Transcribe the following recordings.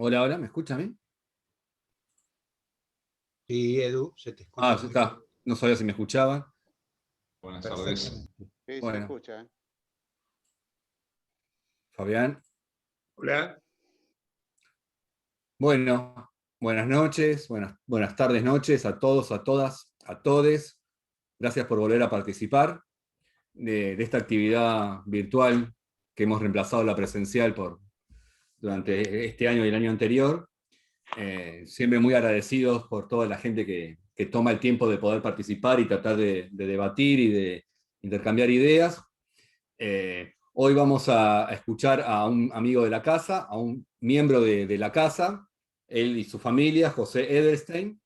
Hola, hola, ¿me escucha a mí? Sí, Edu, se te Ah, escucha ya está. No sabía si me escuchaban. Buenas tardes. perfectamente. Sí, se Bueno, escucha. Fabián. Hola. Bueno, buenas noches, buenas tardes, noches a todos, a todas, a todes. Gracias por volver a participar de esta actividad virtual que hemos reemplazado la presencial durante este año y el año anterior. Siempre muy agradecidos por toda la gente que toma el tiempo de poder participar y tratar de debatir y de intercambiar ideas. Hoy vamos a escuchar a un amigo de la casa, a un miembro de la casa, él y su familia, José Edelstein.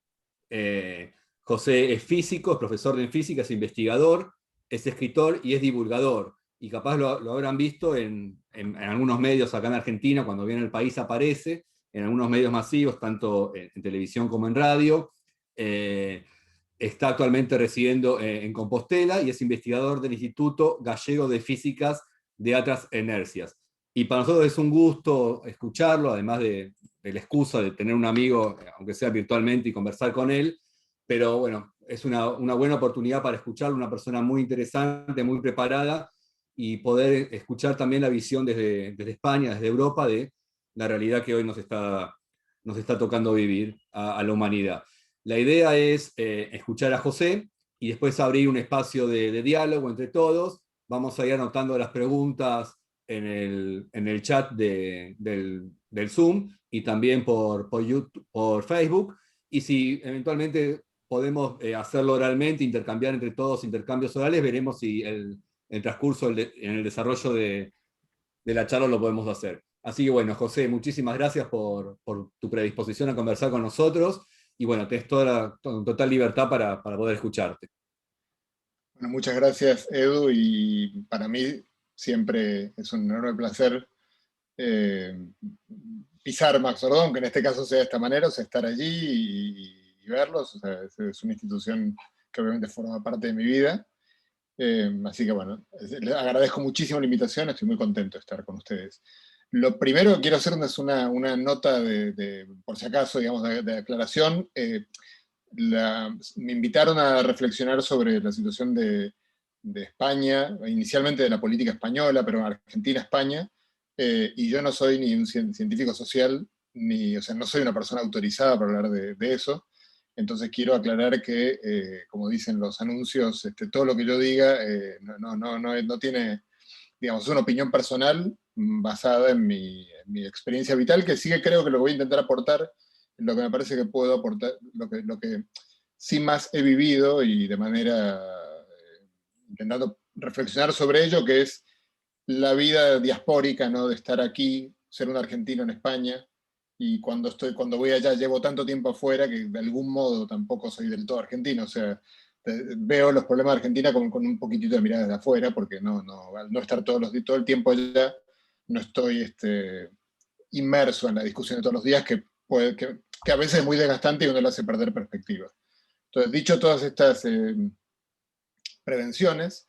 Eh, José es físico, es profesor de física, es investigador, es escritor y es divulgador. Y capaz lo habrán visto en algunos medios acá en Argentina, cuando viene al país aparece, en algunos medios masivos, tanto en televisión como en radio. Eh, Está actualmente residiendo en Compostela y es investigador del Instituto Gallego de Físicas de Altas Inercias. Y para nosotros es un gusto escucharlo, además de la excusa de tener un amigo, aunque sea virtualmente, y conversar con él. Pero bueno, es una buena oportunidad para escucharlo, una persona muy interesante, muy preparada, y poder escuchar también la visión desde España, desde Europa, de la realidad que hoy nos está tocando vivir a la humanidad. La idea es escuchar a José y después abrir un espacio de diálogo entre todos. Vamos a ir anotando las preguntas en el chat del Zoom y también por YouTube, por Facebook. Y si eventualmente podemos hacerlo oralmente, intercambiar entre todos intercambios orales, veremos si el transcurso en el desarrollo de la charla lo podemos hacer. Así que bueno, José, muchísimas gracias por tu predisposición a conversar con nosotros y bueno, tenés total libertad para poder escucharte. Bueno, muchas gracias, Edu, y para mí siempre es un enorme placer eh, pisar Max Ordón, que en este caso sea de esta manera, o sea, estar allí y verlos. O sea, es una institución que obviamente forma parte de mi vida. Así que bueno, les agradezco muchísimo la invitación, estoy muy contento de estar con ustedes. Lo primero que quiero hacer es una nota por si acaso, digamos, de aclaración. Me invitaron a reflexionar sobre la situación de España, inicialmente de la política española, pero Argentina-España, y yo no soy ni un científico social, o sea, no soy una persona autorizada para hablar de eso. Entonces quiero aclarar que, como dicen los anuncios, todo lo que yo diga no tiene, digamos, es una opinión personal basada en mi experiencia vital, que sí que creo que lo voy a intentar aportar, lo que me parece que puedo aportar, lo que sí más he vivido y de manera, intentando reflexionar sobre ello, que es la vida diaspórica, ¿no? De estar aquí, ser un argentino en España, y cuando voy allá llevo tanto tiempo afuera que de algún modo tampoco soy del todo argentino. O sea, veo los problemas de Argentina con un poquitito de mirada de afuera, porque al no estar todo el tiempo allá, no estoy inmerso en la discusión de todos los días, que a veces es muy desgastante y uno lo hace perder perspectiva. Entonces, dicho todas estas prevenciones,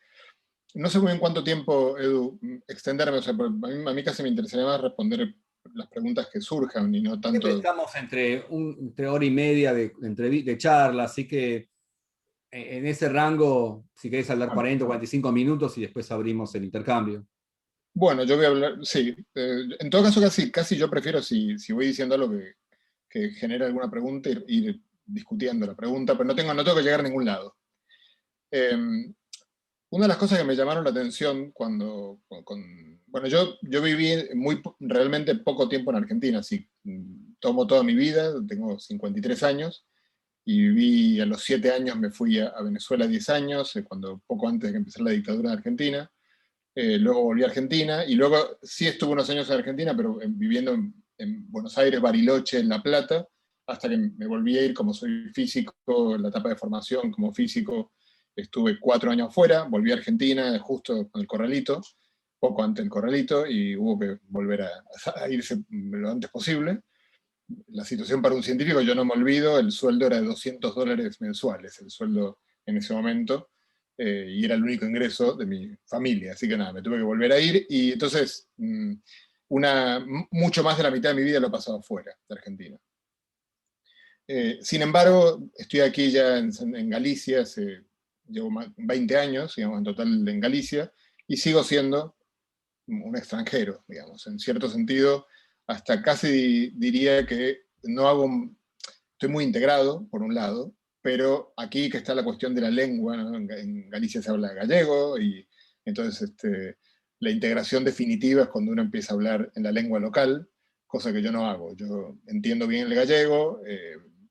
no sé muy bien cuánto tiempo, Edu, extenderme. O sea, a mí casi me interesaría más responder las preguntas que surjan y no Siempre tanto. estamos entre hora y media de charla, así que en ese rango, si querés hablar Bueno, 40 o 45 minutos y después abrimos el intercambio. bueno, yo voy a hablar, sí. En todo caso, casi yo prefiero, si voy diciendo algo que genere alguna pregunta, ir discutiendo la pregunta, pero no tengo que llegar a ningún lado. Eh, una de las cosas que me llamaron la atención bueno, yo viví realmente poco tiempo en Argentina, así, tomo toda mi vida, tengo 53 años, y viví a los 7 años, me fui a Venezuela 10 años, poco antes de que empezara la dictadura en Argentina. Luego volví a Argentina, y luego sí estuve unos años en Argentina, pero viviendo en Buenos Aires, Bariloche, en La Plata, hasta que me volví a ir. Como soy físico, en la etapa de formación como físico, estuve 4 años fuera, volví a Argentina justo con el Corralito, poco antes del Corralito, y hubo que volver a irse lo antes posible. La situación para un científico, yo no me olvido, el sueldo era de $200 mensuales, el sueldo en ese momento, y era el único ingreso de mi familia. Así que nada, me tuve que volver a ir, y entonces mucho más de la mitad de mi vida lo he pasado fuera de Argentina. Sin embargo, estoy aquí ya en Galicia, llevo 20 años, digamos, en total en Galicia, y sigo siendo un extranjero, digamos, en cierto sentido, hasta casi diría que estoy muy integrado, por un lado, pero aquí que está la cuestión de la lengua, ¿no? En Galicia se habla gallego, y entonces la integración definitiva es cuando uno empieza a hablar en la lengua local, cosa que yo no hago. Yo entiendo bien el gallego,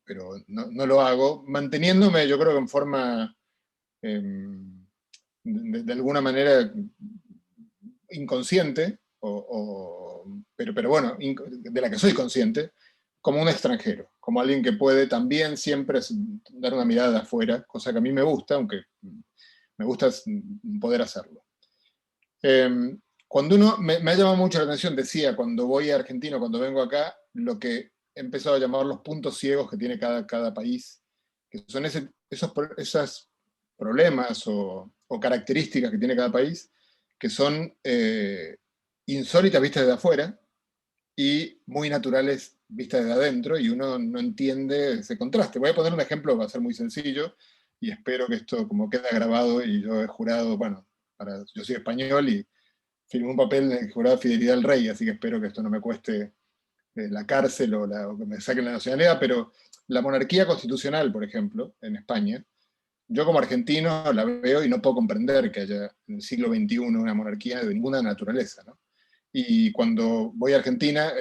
pero no lo hago, manteniéndome, yo creo que en forma, de alguna manera, inconsciente, pero bueno, de la que soy consciente, como un extranjero, como alguien que puede también siempre dar una mirada de afuera, cosa que a mí me gusta, aunque me gusta poder hacerlo. Cuando me ha llamado mucho la atención, decía, cuando voy a Argentina, cuando vengo acá, lo que he empezado a llamar los puntos ciegos que tiene cada país, que son esos problemas o características que tiene cada país, que son insólitas vistas desde afuera y muy naturales vistas desde adentro, y uno no entiende ese contraste. Voy a poner un ejemplo, va a ser muy sencillo, y espero que esto como quede grabado, y yo he jurado, bueno, yo soy español y firmé un papel de jurado de fidelidad al rey, así que espero que esto no me cueste la cárcel o que me saquen la nacionalidad, pero la monarquía constitucional, por ejemplo, en España, yo como argentino la veo y no puedo comprender que haya en el siglo XXI una monarquía de ninguna naturaleza, ¿no? Y cuando voy a Argentina,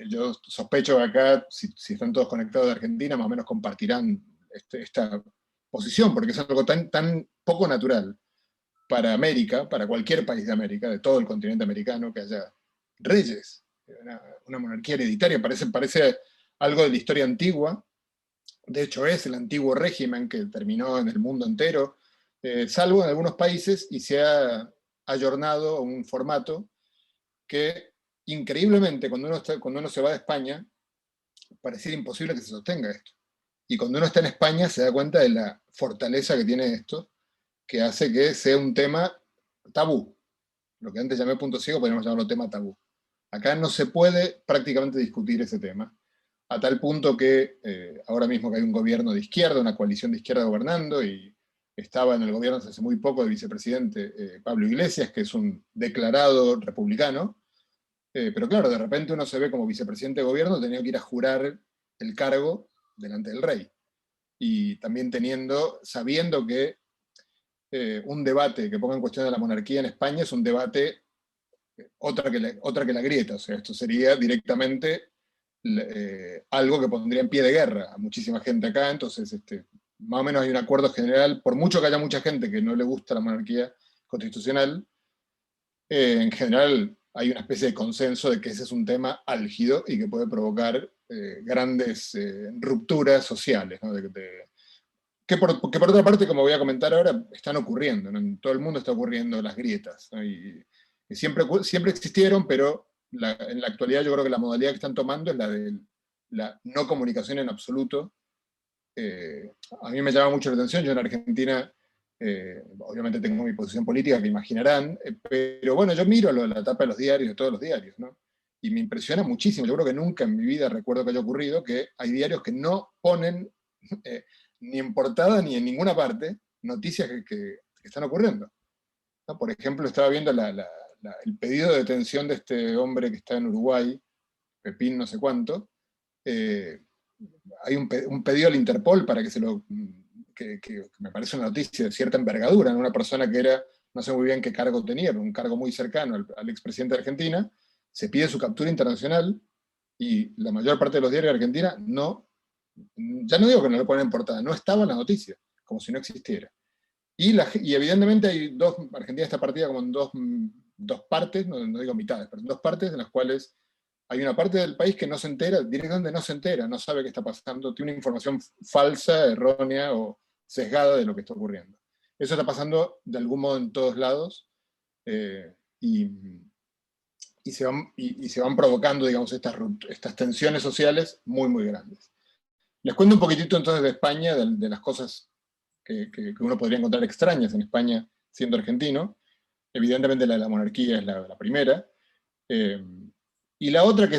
yo sospecho que acá, si están todos conectados de Argentina, más o menos compartirán esta posición, porque es algo tan poco natural para América, para cualquier país de América, de todo el continente americano, que haya reyes, una monarquía hereditaria, parece algo de la historia antigua. De hecho es el antiguo régimen que terminó en el mundo entero, salvo en algunos países, y se ha ayornado a un formato que increíblemente cuando uno se va de España, pareciera imposible que se sostenga esto. Y cuando uno está en España se da cuenta de la fortaleza que tiene esto, que hace que sea un tema tabú. Lo que antes llamé punto ciego, podríamos llamarlo tema tabú. Acá no se puede prácticamente discutir ese tema, a tal punto que ahora mismo que hay un gobierno de izquierda, una coalición de izquierda gobernando, y estaba en el gobierno hace muy poco el vicepresidente Pablo Iglesias, que es un declarado republicano, pero claro, de repente uno se ve como vicepresidente de gobierno, tenía que ir a jurar el cargo delante del rey. Y también sabiendo que un debate que ponga en cuestión a la monarquía en España es un debate otra que la grieta. O sea, esto sería directamente algo que pondría en pie de guerra a muchísima gente acá. Entonces, más o menos hay un acuerdo general, por mucho que haya mucha gente que no le gusta la monarquía constitucional, en general hay una especie de consenso de que ese es un tema álgido y que puede provocar grandes rupturas sociales, ¿no? Que por otra parte, como voy a comentar ahora, están ocurriendo, ¿no? En todo el mundo está ocurriendo las grietas, ¿no? Y siempre existieron, pero en la actualidad yo creo que la modalidad que están tomando es la de la no comunicación en absoluto. A mí me llama mucho la atención, yo en Argentina, obviamente tengo mi posición política, que imaginarán, pero bueno, yo miro la tapa de los diarios, de todos los diarios, ¿no? Y me impresiona muchísimo, yo creo que nunca en mi vida recuerdo que haya ocurrido que hay diarios que no ponen ni en portada ni en ninguna parte noticias que están ocurriendo, ¿no? Por ejemplo, estaba viendo el pedido de detención de este hombre que está en Uruguay, Pepín no sé cuánto. Hay un pedido al Interpol para que que me parece una noticia de cierta envergadura, ¿no? Una persona que era, no sé muy bien qué cargo tenía, pero un cargo muy cercano al expresidente de Argentina, se pide su captura internacional, y la mayor parte de los diarios de Argentina ya no digo que no le ponen en portada, no estaba en la noticia, como si no existiera. Y evidentemente Argentina está partida como en dos partes, no digo mitades, pero en dos partes en las cuales hay una parte del país que no se entera, directamente no se entera, no sabe qué está pasando, tiene una información falsa, errónea o sesgada de lo que está ocurriendo. Eso está pasando de algún modo en todos lados, y se van provocando, digamos, estas tensiones sociales muy, muy grandes. Les cuento un poquitito entonces de España, de las cosas que uno podría encontrar extrañas en España siendo argentino. Evidentemente la monarquía es la primera. Y la otra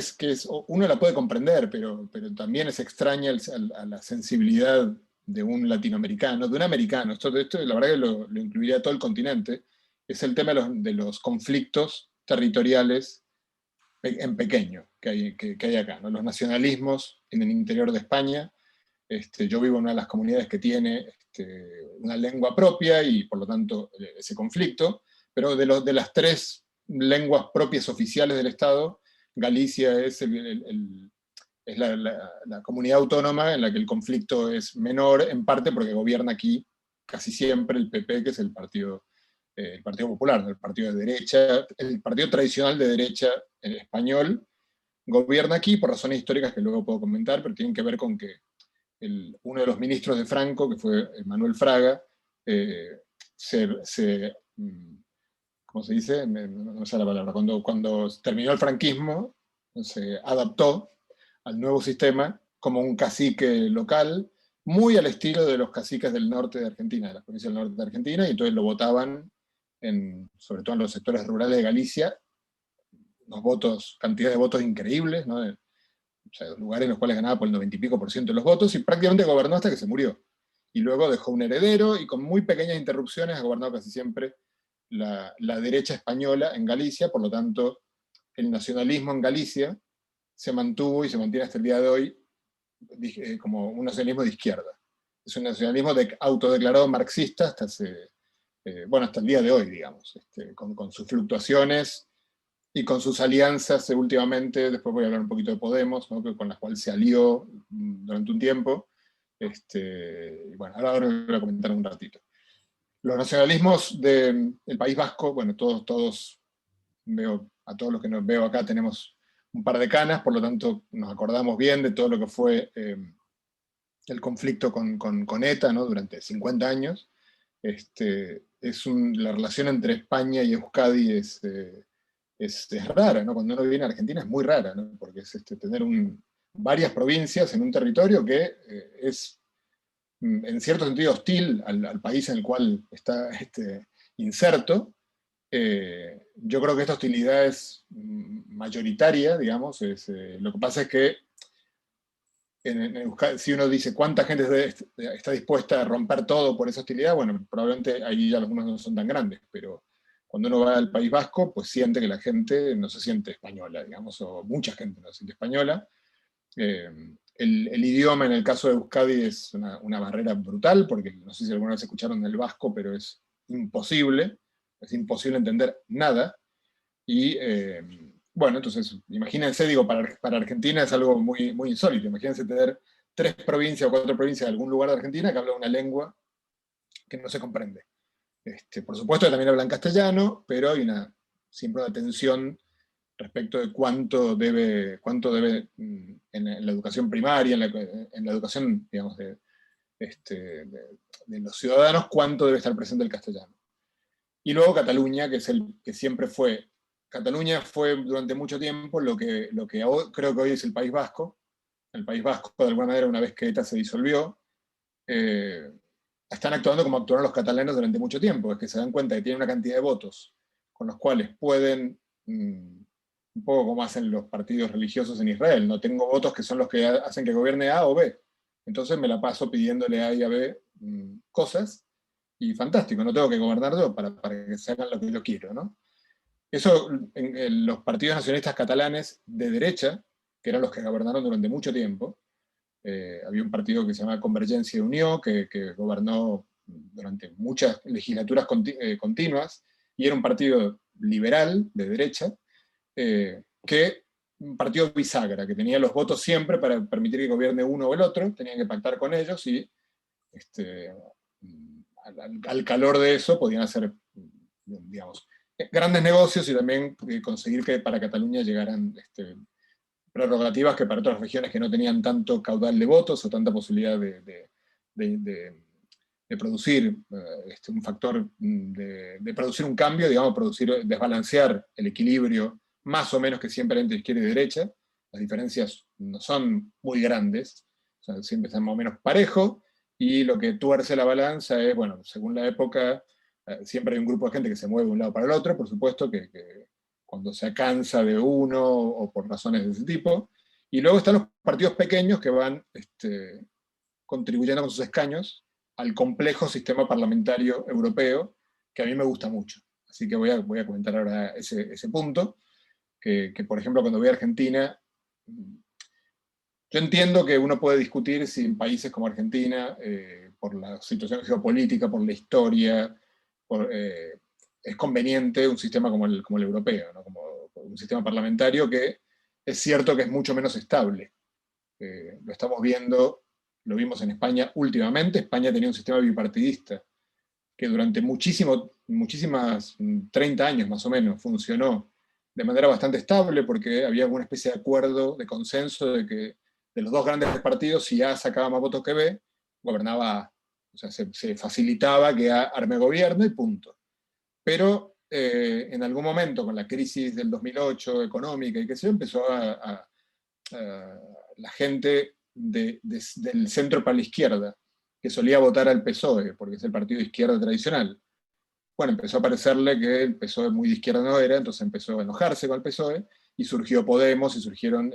uno la puede comprender, pero también es extraña a la sensibilidad de un latinoamericano, de un americano. Esto la verdad que lo incluiría a todo el continente, es el tema de los conflictos territoriales en pequeño que hay acá, ¿no? Los nacionalismos en el interior de España. Yo vivo en una de las comunidades que tiene una lengua propia y por lo tanto ese conflicto, pero de las tres lenguas propias oficiales del Estado, Galicia es la comunidad autónoma en la que el conflicto es menor, en parte porque gobierna aquí casi siempre el PP, que es el Partido Popular, el partido de derecha, el partido tradicional de derecha español, gobierna aquí por razones históricas que luego puedo comentar, pero tienen que ver con que uno de los ministros de Franco, que fue Manuel Fraga, ¿cómo se dice? No sé la palabra. Cuando terminó el franquismo, se adaptó al nuevo sistema como un cacique local, muy al estilo de los caciques del norte de Argentina, de las provincias del norte de Argentina, y entonces lo votaban, sobre todo en los sectores rurales de Galicia, cantidad de votos increíbles, ¿no? O sea, lugares en los cuales ganaba por el 90 y pico % de los votos, y prácticamente gobernó hasta que se murió. Y luego dejó un heredero, y con muy pequeñas interrupciones ha gobernado casi siempre la derecha española en Galicia, por lo tanto, el nacionalismo en Galicia se mantuvo y se mantiene hasta el día de hoy como un nacionalismo de izquierda. Es un nacionalismo autodeclarado marxista hasta hasta el día de hoy, digamos, con sus fluctuaciones y con sus alianzas últimamente. Después voy a hablar un poquito de Podemos, ¿no? Con las cuales se alió durante un tiempo. Bueno, ahora voy a comentar un ratito. Los nacionalismos del País Vasco, bueno, todos a todos los que nos veo acá tenemos un par de canas, por lo tanto nos acordamos bien de todo lo que fue el conflicto con ETA, ¿no? Durante 50 años. La relación entre España y Euskadi es rara, ¿no? Cuando uno viene a Argentina es muy rara, ¿no? Porque es tener varias provincias en un territorio que es en cierto sentido hostil al país en el cual está inserto. Yo creo que esta hostilidad es mayoritaria, digamos. Lo que pasa es que si uno dice cuánta gente está dispuesta a romper todo por esa hostilidad, bueno, probablemente ahí algunos no son tan grandes, pero cuando uno va al País Vasco, pues siente que la gente no se siente española, digamos, o mucha gente no se siente española. El idioma en el caso de Euskadi es una barrera brutal, porque no sé si alguna vez escucharon el vasco, pero es imposible entender nada. Y bueno, entonces, imagínense, digo, para Argentina es algo muy, muy insólito. Imagínense tener 3 provincias o 4 provincias de algún lugar de Argentina que hablan una lengua que no se comprende. Por supuesto que también hablan castellano, pero hay siempre una tensión respecto de cuánto debe en la educación primaria, en la educación, digamos, de los ciudadanos, cuánto debe estar presente el castellano. Y luego Cataluña, que es que siempre fue. Cataluña fue durante mucho tiempo lo que creo que hoy es el País Vasco. El País Vasco, de alguna manera, una vez que ETA se disolvió, están actuando como actuaron los catalanes durante mucho tiempo. Es que se dan cuenta que tienen una cantidad de votos con los cuales pueden, un poco como hacen los partidos religiosos en Israel, no tengo votos que son los que hacen que gobierne A o B. Entonces me la paso pidiéndole a A y a B cosas, y fantástico, no tengo que gobernar yo para que se hagan lo que yo quiero, ¿no? Eso, en los partidos nacionalistas catalanes de derecha, que eran los que gobernaron durante mucho tiempo, había un partido que se llama Convergencia y Unió, que gobernó durante muchas legislaturas continuas, y era un partido liberal, de derecha, un partido bisagra, que tenía los votos siempre para permitir que gobierne uno o el otro, tenían que pactar con ellos, y al calor de eso podían hacer, digamos, grandes negocios, y también conseguir que para Cataluña llegaran prerrogativas que para otras regiones que no tenían tanto caudal de votos o tanta posibilidad de producir un factor, de producir un cambio, digamos, desbalancear el equilibrio más o menos que siempre entre izquierda y derecha. Las diferencias no son muy grandes, o sea, siempre están más o menos parejos, y lo que tuerce la balanza es, bueno, según la época, siempre hay un grupo de gente que se mueve de un lado para el otro, por supuesto, que cuando se cansa de uno o por razones de ese tipo. Y luego están los partidos pequeños que van contribuyendo con sus escaños al complejo sistema parlamentario europeo, que a mí me gusta mucho. Así que voy a comentar ahora ese punto, que, por ejemplo, cuando voy a Argentina, yo entiendo que uno puede discutir si en países como Argentina, por la situación geopolítica, por la historia, es conveniente un sistema como el europeo, ¿no? Como un sistema parlamentario que es cierto que es mucho menos estable. Lo estamos viendo, lo vimos en España últimamente. España tenía un sistema bipartidista que durante muchísimas, 30 años más o menos, funcionó de manera bastante estable porque había alguna especie de acuerdo, de consenso de que de los dos grandes partidos, si A sacaba más votos que B, gobernaba A. O sea, se facilitaba que A arme gobierno y punto. Pero en algún momento, con la crisis del 2008 económica y qué sé yo, empezó la gente del centro para la izquierda, que solía votar al PSOE, porque es el partido de izquierda tradicional. Bueno, empezó a parecerle que el PSOE muy de izquierda no era, entonces empezó a enojarse con el PSOE, y surgió Podemos, y surgieron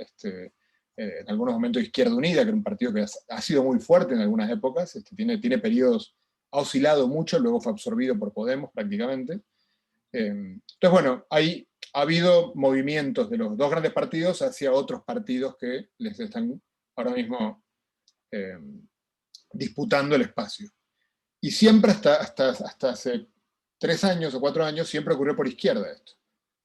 en algunos momentos Izquierda Unida, que era un partido que ha sido muy fuerte en algunas épocas, tiene periodos, ha oscilado mucho, luego fue absorbido por Podemos prácticamente. Entonces, bueno, ha habido movimientos de los dos grandes partidos hacia otros partidos que les están ahora mismo disputando el espacio. Y siempre hasta hace 3 años o 4 años, siempre ocurrió por izquierda esto.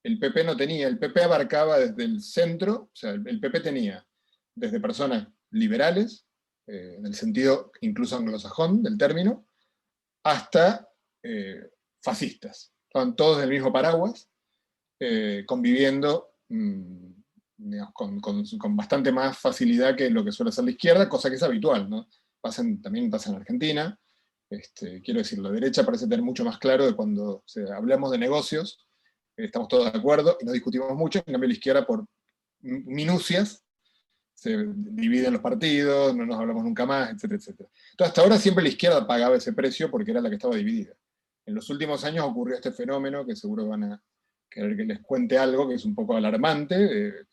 El PP no tenía, el PP abarcaba desde el centro, o sea, el PP tenía desde personas liberales, en el sentido incluso anglosajón del término, hasta fascistas. Estaban todos del mismo paraguas, conviviendo digamos, con bastante más facilidad que lo que suele hacer la izquierda, cosa que es habitual, ¿no? También pasa en Argentina. Quiero decir, la derecha parece tener mucho más claro de cuando hablamos de negocios, estamos todos de acuerdo y no discutimos mucho, en cambio la izquierda por minucias se dividen los partidos, no nos hablamos nunca más, etcétera, etcétera. Entonces, hasta ahora siempre la izquierda pagaba ese precio porque era la que estaba dividida. En los últimos años ocurrió este fenómeno que seguro van a querer que les cuente algo, que es un poco alarmante,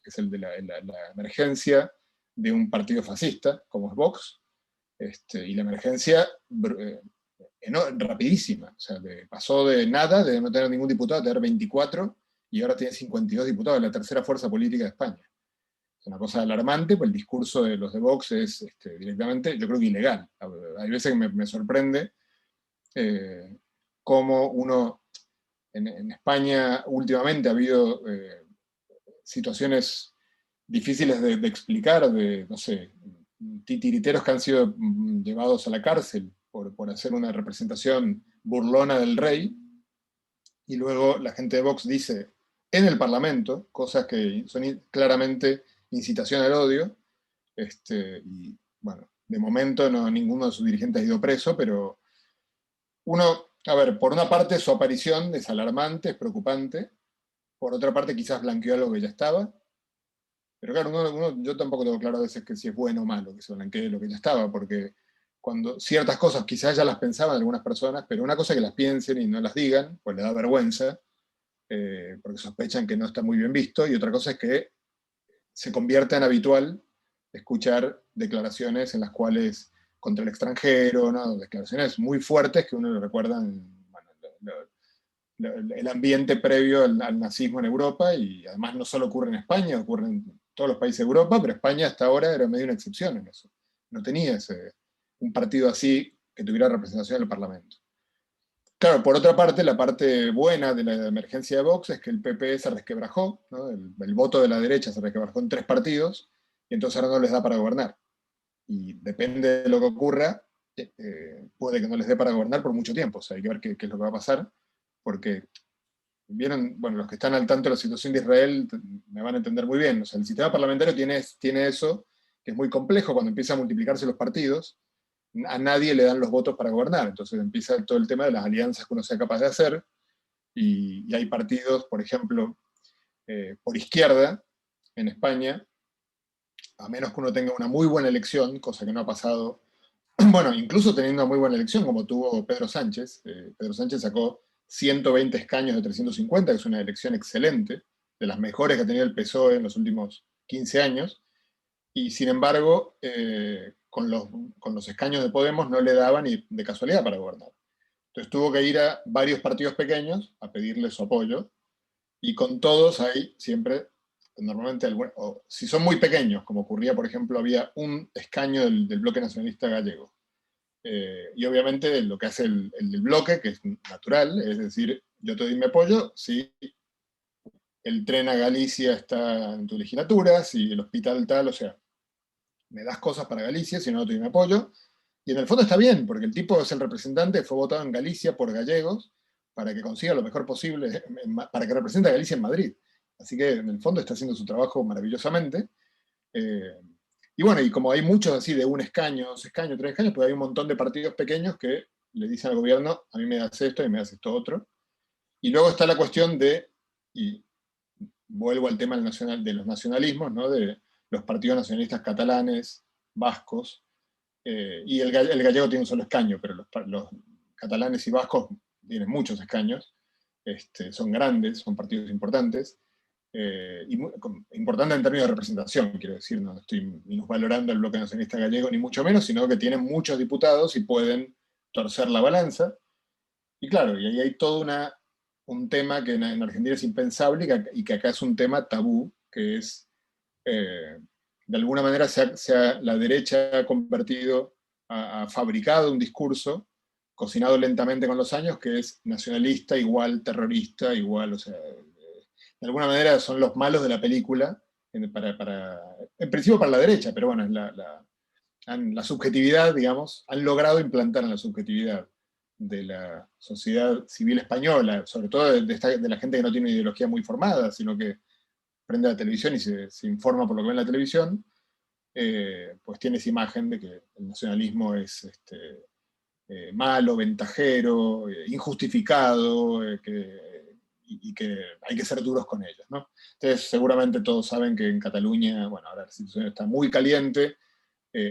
que es el de la emergencia de un partido fascista, como es Vox, y la emergencia rapidísima. O sea, pasó de nada, de no tener ningún diputado, a tener 24, y ahora tiene 52 diputados, la tercera fuerza política de España. Es una cosa alarmante, pues el discurso de los de Vox es directamente, yo creo que ilegal. Hay veces que me sorprende cómo uno, en España últimamente ha habido situaciones difíciles de explicar, no sé, titiriteros que han sido llevados a la cárcel por hacer una representación burlona del rey, y luego la gente de Vox dice en el Parlamento cosas que son claramente incitación al odio, y bueno, de momento ninguno de sus dirigentes ha ido preso, pero a ver, por una parte su aparición es alarmante, es preocupante, por otra parte quizás blanqueó algo que ya estaba, pero claro, yo tampoco tengo claro a veces que si es bueno o malo que se blanquee lo que ya estaba, porque cuando ciertas cosas quizás ya las pensaban algunas personas, pero una cosa es que las piensen y no las digan, pues le da vergüenza, porque sospechan que no está muy bien visto, y otra cosa es que se convierta en habitual escuchar declaraciones en las cuales contra el extranjero, ¿no? Declaraciones muy fuertes que uno le recuerdan el ambiente previo al nazismo en Europa, y además no solo ocurre en España, ocurre en todos los países de Europa, pero España hasta ahora era medio una excepción en eso. No tenía un partido así que tuviera representación en el Parlamento. Claro, por otra parte, la parte buena de la emergencia de Vox es que el PP se resquebrajó, ¿no? El voto de la derecha se resquebrajó en 3 partidos, y entonces ahora no les da para gobernar. Y depende de lo que ocurra, puede que no les dé para gobernar por mucho tiempo. O sea, hay que ver qué es lo que va a pasar, porque vieron, bueno, los que están al tanto de la situación de Israel me van a entender muy bien. O sea, el sistema parlamentario tiene eso, que es muy complejo cuando empieza a multiplicarse los partidos. A nadie le dan los votos para gobernar, entonces empieza todo el tema de las alianzas que uno sea capaz de hacer, y hay partidos, por ejemplo, por izquierda, en España, a menos que uno tenga una muy buena elección, cosa que no ha pasado, bueno, incluso teniendo una muy buena elección, como tuvo Pedro Sánchez. Pedro Sánchez sacó 120 escaños de 350, que es una elección excelente, de las mejores que ha tenido el PSOE en los últimos 15 años, y sin embargo, con los escaños de Podemos no le daba ni de casualidad para gobernar. Entonces tuvo que ir a varios partidos pequeños a pedirles su apoyo, y con todos hay siempre, normalmente, o si son muy pequeños, como ocurría, por ejemplo, había un escaño del bloque nacionalista gallego. Y obviamente lo que hace el del bloque, que es natural, es decir, yo te doy mi apoyo si el tren a Galicia está en tu legislatura, si el hospital tal, o sea, me das cosas para Galicia, si no, no te doy mi apoyo. Y en el fondo está bien, porque el tipo es el representante, fue votado en Galicia por gallegos para que consiga lo mejor posible, para que represente a Galicia en Madrid. Así que en el fondo está haciendo su trabajo maravillosamente. Y bueno, y como hay muchos así de un escaño, 2 escaños, 3 escaños, pues hay un montón de partidos pequeños que le dicen al gobierno, a mí me das esto y me das esto otro. Y luego está la cuestión de, y vuelvo al tema de los nacionalismos, ¿no? De los partidos nacionalistas catalanes, vascos, y el gallego tiene un solo escaño, pero los catalanes y vascos tienen muchos escaños, son grandes, son partidos importantes, y importante en términos de representación, quiero decir, no estoy minusvalorando el bloque nacionalista gallego, ni mucho menos, sino que tienen muchos diputados y pueden torcer la balanza. Y claro, y ahí hay todo un tema que en Argentina es impensable y que acá es un tema tabú, que es, de alguna manera, la derecha ha convertido, ha fabricado un discurso, cocinado lentamente con los años, que es nacionalista igual terrorista, igual, o sea, de alguna manera son los malos de la película, en principio para la derecha, pero bueno, la subjetividad, digamos, han logrado implantar en la subjetividad de la sociedad civil española, sobre todo de la gente que no tiene una ideología muy formada, sino que prende la televisión y se informa por lo que ve en la televisión, pues tiene esa imagen de que el nacionalismo es malo, ventajero, injustificado, y que hay que ser duros con ellos, ¿no? Entonces, seguramente todos saben que en Cataluña, bueno, ahora la situación está muy caliente,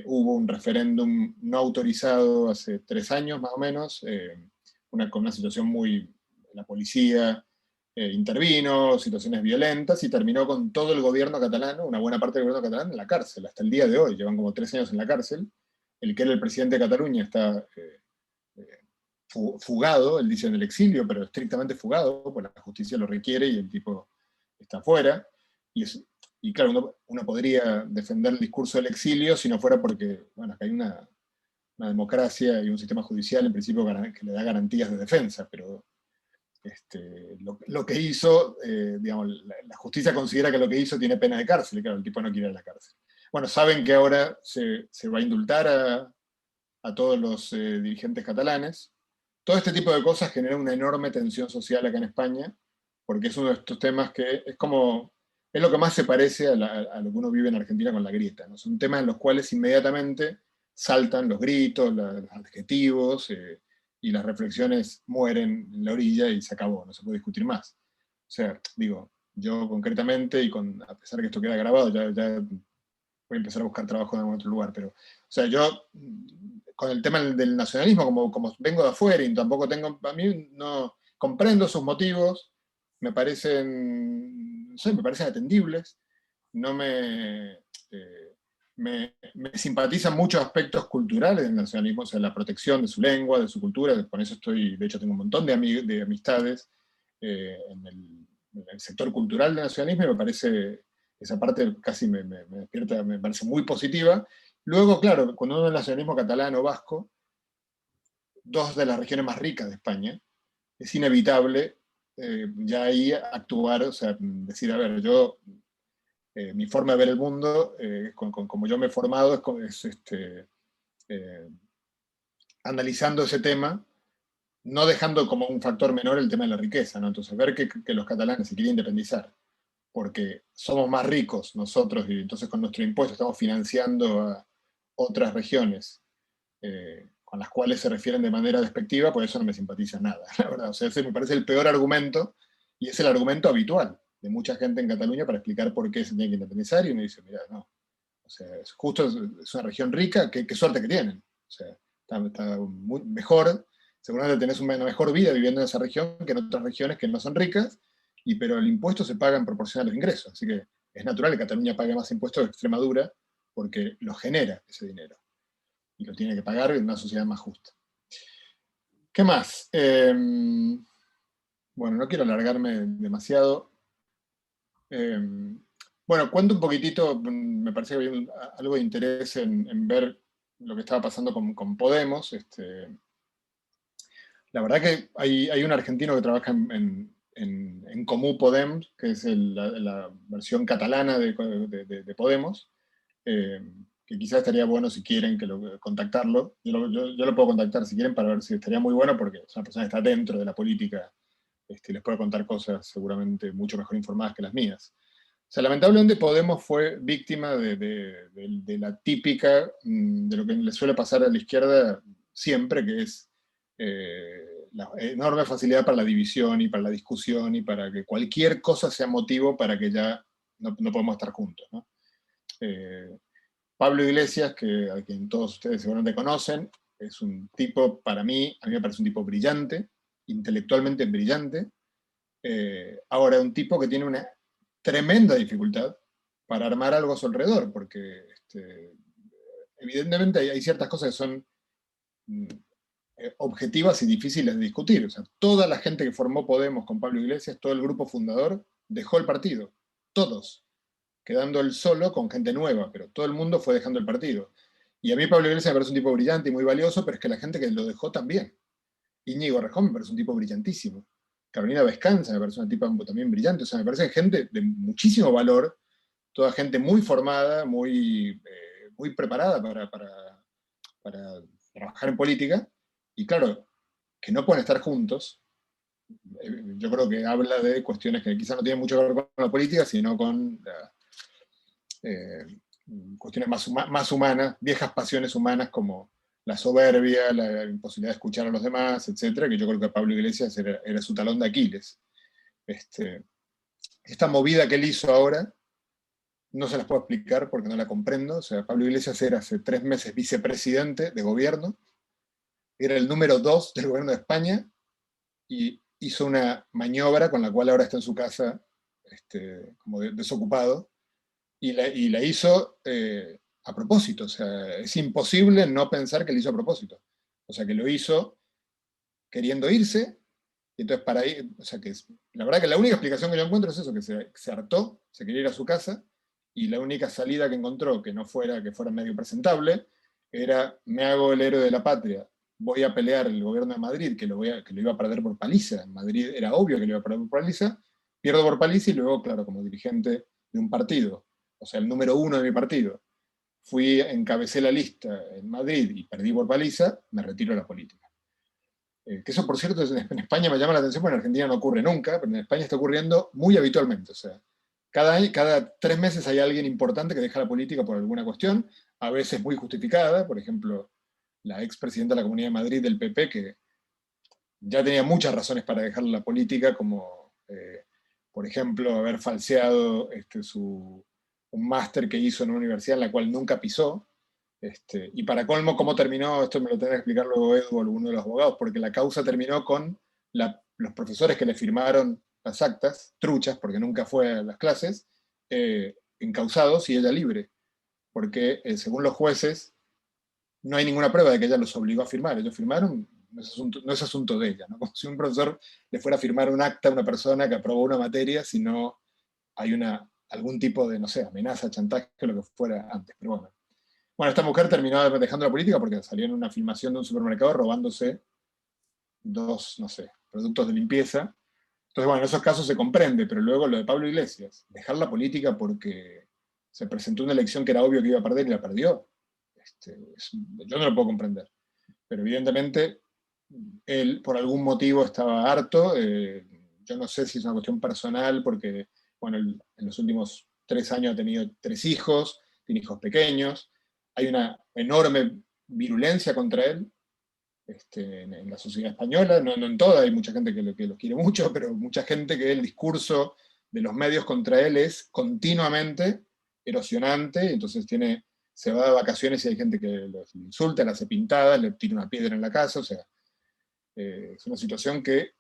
hubo un referéndum no autorizado hace 3 años más o menos, con una situación la policía intervino, situaciones violentas, y terminó con todo el gobierno catalán, una buena parte del gobierno catalán, en la cárcel, hasta el día de hoy, llevan como 3 años en la cárcel. El que era el presidente de Cataluña está fugado, él dice en el exilio, pero estrictamente fugado, pues la justicia lo requiere y el tipo está afuera. Y claro, uno podría defender el discurso del exilio si no fuera porque, bueno, acá hay una democracia y un sistema judicial en principio que le da garantías de defensa, pero lo que hizo, digamos, la justicia considera que lo que hizo tiene pena de cárcel, y claro, el tipo no quiere ir a la cárcel. Bueno, saben que ahora se va a indultar a todos los dirigentes catalanes. Todo este tipo de cosas genera una enorme tensión social acá en España, porque es uno de estos temas que es lo que más se parece a lo que uno vive en Argentina con la grieta, ¿no? Son temas en los cuales inmediatamente saltan los gritos, los adjetivos, y las reflexiones mueren en la orilla y se acabó, no se puede discutir más. O sea, digo, yo concretamente, a pesar de que esto queda grabado, ya voy a empezar a buscar trabajo en algún otro lugar, pero, o sea, yo con el tema del nacionalismo, como vengo de afuera y tampoco tengo, a mí no comprendo sus motivos, me parecen, no sé, me parecen atendibles, no me simpatizan muchos aspectos culturales del nacionalismo, o sea, la protección de su lengua, de su cultura, con eso de hecho tengo un montón de amistades en el sector cultural del nacionalismo, y me parece, esa parte casi me despierta, me parece muy positiva. Luego, claro, cuando uno es nacionalismo catalán o vasco, 2 de las regiones más ricas de España, es inevitable ya ahí actuar, o sea, decir, a ver, mi forma de ver el mundo, como yo me he formado, es analizando ese tema, no dejando como un factor menor el tema de la riqueza, ¿no? Entonces, ver que los catalanes se quieren independizar porque somos más ricos nosotros y entonces con nuestro impuesto estamos financiando a otras regiones con las cuales se refieren de manera despectiva, pues eso no me simpatiza nada, la verdad. O sea, ese me parece el peor argumento, y es el argumento habitual de mucha gente en Cataluña para explicar por qué se tiene que independizar, y uno dice, mira, no, o sea, es una región rica, qué suerte que tienen. O sea, está mejor, seguramente tenés una mejor vida viviendo en esa región que en otras regiones que no son ricas, pero el impuesto se paga en proporción a los ingresos, así que es natural que Cataluña pague más impuestos que Extremadura, porque lo genera ese dinero, y lo tiene que pagar en una sociedad más justa. ¿Qué más? Bueno, no quiero alargarme demasiado. Bueno, cuento un poquitito, me parece que había algo de interés en ver lo que estaba pasando con Podemos. La verdad que hay un argentino que trabaja en Comú Podem, que es la versión catalana de Podemos, que quizás estaría bueno si quieren contactarlo. Yo lo puedo contactar si quieren para ver si estaría muy bueno, porque es una persona que está dentro de la política, les puede contar cosas seguramente mucho mejor informadas que las mías. O sea, lamentablemente Podemos fue víctima de la típica, de lo que le suele pasar a la izquierda siempre, que es la enorme facilidad para la división y para la discusión y para que cualquier cosa sea motivo para que ya no podemos estar juntos, ¿no? Pablo Iglesias, a quien todos ustedes seguramente conocen, es un tipo, a mí me parece un tipo brillante, intelectualmente brillante. Ahora, un tipo que tiene una tremenda dificultad para armar algo a su alrededor, porque evidentemente hay ciertas cosas que son objetivas y difíciles de discutir. O sea, toda la gente que formó Podemos con Pablo Iglesias, todo el grupo fundador, dejó el partido. Todos. Quedando él solo con gente nueva, pero todo el mundo fue dejando el partido. Y a mí Pablo Iglesias me parece un tipo brillante y muy valioso, pero es que la gente que lo dejó también. Íñigo Errejón me parece un tipo brillantísimo. Carolina Vescanza me parece una tipa también brillante. O sea, me parece gente de muchísimo valor, toda gente muy formada, muy preparada para trabajar en política. Y claro, que no pueden estar juntos, yo creo que habla de cuestiones que quizás no tienen mucho que ver con la política, sino con cuestiones más humanas, viejas pasiones humanas como la soberbia, la imposibilidad de escuchar a los demás, etcétera, que yo creo que Pablo Iglesias era su talón de Aquiles. Esta movida que él hizo ahora, no se las puedo explicar porque no la comprendo. O sea, Pablo Iglesias era hace 3 meses vicepresidente de gobierno, era el número 2 del gobierno de España, y hizo una maniobra con la cual ahora está en su casa como desocupado, y la hizo a propósito. O sea, es imposible no pensar que lo hizo a propósito. O sea, que lo hizo queriendo irse, y entonces para ir, o sea, la verdad que la única explicación que yo encuentro es eso, que se hartó, se quería ir a su casa, y la única salida que encontró que fuera medio presentable, era: me hago el héroe de la patria, voy a pelear el gobierno de Madrid, que lo iba a perder por paliza. En Madrid era obvio que lo iba a perder por paliza, pierdo por paliza, y luego, claro, como dirigente de un partido, o sea, el número 1 de mi partido, encabecé la lista en Madrid y perdí por paliza, me retiro de la política. Que eso, por cierto, en España me llama la atención, porque en Argentina no ocurre nunca, pero en España está ocurriendo muy habitualmente. O sea, cada 3 meses hay alguien importante que deja la política por alguna cuestión, a veces muy justificada. Por ejemplo, la expresidenta de la Comunidad de Madrid del PP, que ya tenía muchas razones para dejar la política, como, por ejemplo, haber falseado un máster que hizo en una universidad en la cual nunca pisó. Y para colmo, ¿cómo terminó? Esto me lo tendrá que explicar luego Edu, alguno de los abogados, porque la causa terminó con los profesores que le firmaron las actas, truchas, porque nunca fue a las clases, encausados, y ella libre. Porque según los jueces, no hay ninguna prueba de que ella los obligó a firmar. Ellos firmaron, no es asunto de ella, ¿no? Como si un profesor le fuera a firmar un acta a una persona que aprobó una materia, si no hay algún tipo de, no sé, amenaza, chantaje, lo que fuera antes. Pero bueno. Bueno, esta mujer terminó dejando la política porque salió en una filmación de un supermercado robándose 2, no sé, productos de limpieza. Entonces, bueno, en esos casos se comprende, pero luego lo de Pablo Iglesias, dejar la política porque se presentó una elección que era obvio que iba a perder y la perdió, yo no lo puedo comprender. Pero evidentemente él por algún motivo estaba harto. Yo no sé si es una cuestión personal, porque bueno, en los últimos 3 años ha tenido 3 hijos, tiene hijos pequeños, hay una enorme virulencia contra él en la sociedad española, no en toda, hay mucha gente que lo quiere mucho, pero mucha gente que el discurso de los medios contra él es continuamente erosionante. Entonces se va de vacaciones y hay gente que los insulta, le hace pintadas, le tira una piedra en la casa. O sea, es una situación que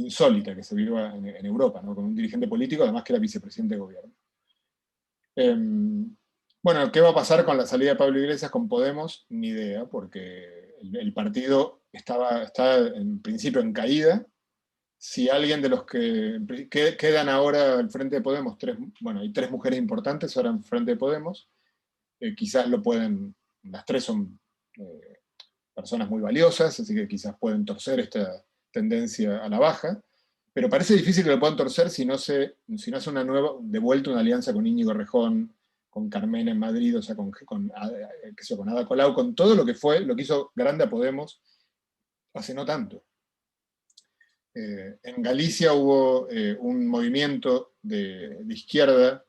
insólita que se viva en Europa, ¿no? Con un dirigente político, además que era vicepresidente de gobierno. Bueno, ¿qué va a pasar con la salida de Pablo Iglesias con Podemos? Ni idea, porque el partido está en principio en caída. Si alguien de los que quedan ahora al frente de Podemos, hay 3 mujeres importantes ahora en frente de Podemos, quizás lo pueden, las 3 son personas muy valiosas, así que quizás pueden torcer esta tendencia a la baja, pero parece difícil que lo puedan torcer si no hace de vuelta una alianza con Íñigo Errejón, con Carmena en Madrid, o sea, con Ada Colau, con todo lo que hizo grande a Podemos hace no tanto. En Galicia hubo un movimiento de izquierda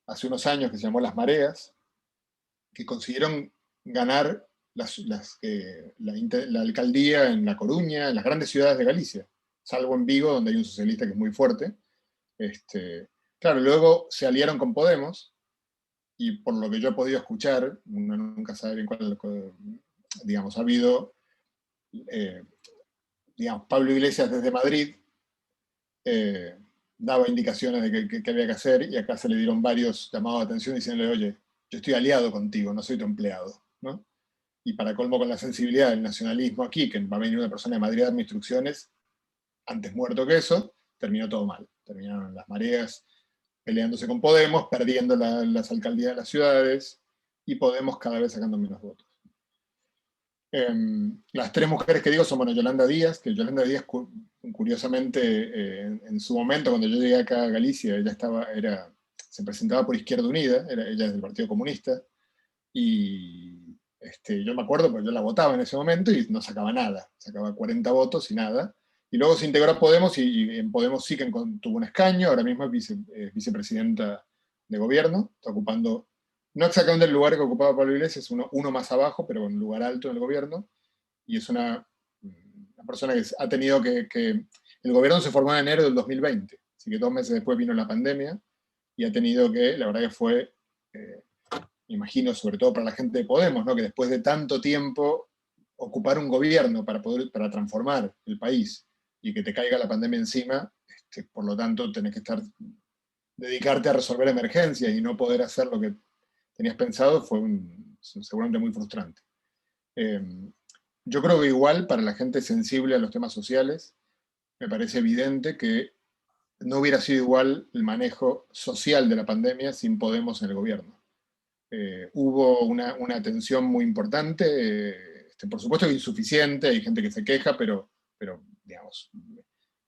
hace unos años que se llamó Las Mareas, que consiguieron ganar la alcaldía en La Coruña, en las grandes ciudades de Galicia, salvo en Vigo, donde hay un socialista que es muy fuerte. Claro, luego se aliaron con Podemos, y por lo que yo he podido escuchar, uno nunca sabe bien cuál, digamos, ha habido, Pablo Iglesias desde Madrid daba indicaciones de que había que hacer, y acá se le dieron varios llamados de atención diciéndole, oye, yo estoy aliado contigo, no soy tu empleado, ¿no? Y para colmo con la sensibilidad del nacionalismo aquí, que va a venir una persona de Madrid a darme instrucciones, antes muerto que eso, terminó todo mal. Terminaron Las Mareas peleándose con Podemos, perdiendo las alcaldías de las ciudades, y Podemos cada vez sacando menos votos. Las 3 mujeres que digo son, Yolanda Díaz, que Yolanda Díaz, curiosamente, en su momento, cuando yo llegué acá a Galicia, ella se presentaba por Izquierda Unida, ella es del Partido Comunista, y yo me acuerdo, porque yo la votaba en ese momento y no sacaba nada, sacaba 40 votos y nada. Y luego se integró a Podemos, y en Podemos sí que tuvo un escaño, ahora mismo es vicepresidenta de gobierno, está ocupando, no exactamente el lugar que ocupaba Pablo Iglesias, uno más abajo, pero en un lugar alto en el gobierno, y es una persona que ha tenido el gobierno se formó en enero del 2020, así que 2 meses después vino la pandemia, y ha tenido la verdad que fue, me imagino, sobre todo para la gente de Podemos, ¿no? Que después de tanto tiempo ocupar un gobierno para transformar el país, y que te caiga la pandemia encima, por lo tanto tenés que dedicarte a resolver emergencias y no poder hacer lo que tenías pensado, fue seguramente muy frustrante. Yo creo que igual para la gente sensible a los temas sociales, me parece evidente que no hubiera sido igual el manejo social de la pandemia sin Podemos en el gobierno. Hubo una tensión muy importante, por supuesto que insuficiente, hay gente que se queja, pero digamos,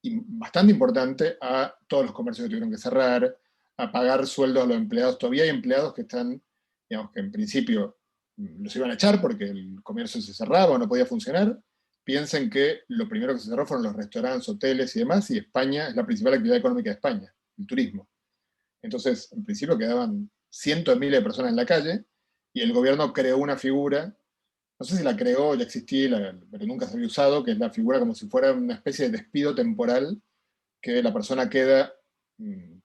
bastante importante, a todos los comercios que tuvieron que cerrar, a pagar sueldos a los empleados. Todavía hay empleados que están, digamos, que en principio los iban a echar porque el comercio se cerraba o no podía funcionar. Piensen que lo primero que se cerró fueron los restaurantes, hoteles y demás, y España es la principal actividad económica de España, el turismo. Entonces, en principio quedaban cientos de miles de personas en la calle, y el gobierno creó una figura, no sé si la creó, ya existía, pero nunca se había usado, que es la figura como si fuera una especie de despido temporal, que la persona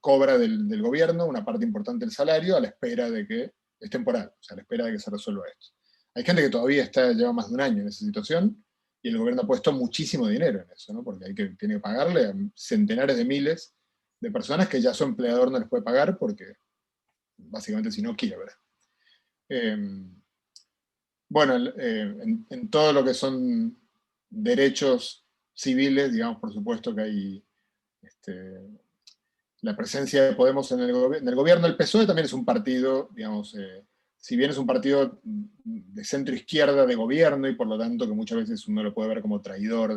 cobra del gobierno una parte importante del salario a la espera de que, es temporal, o sea, a la espera de que se resuelva esto. Hay gente que todavía lleva más de un año en esa situación, y el gobierno ha puesto muchísimo dinero en eso, ¿no? Porque tiene que pagarle a centenares de miles de personas que ya su empleador no les puede pagar porque básicamente si no quiebra. Bueno, en todo lo que son derechos civiles, digamos, por supuesto que hay la presencia de Podemos en el gobierno. El PSOE también es un partido, digamos, si bien es un partido de centro izquierda de gobierno, y por lo tanto que muchas veces uno lo puede ver como traidor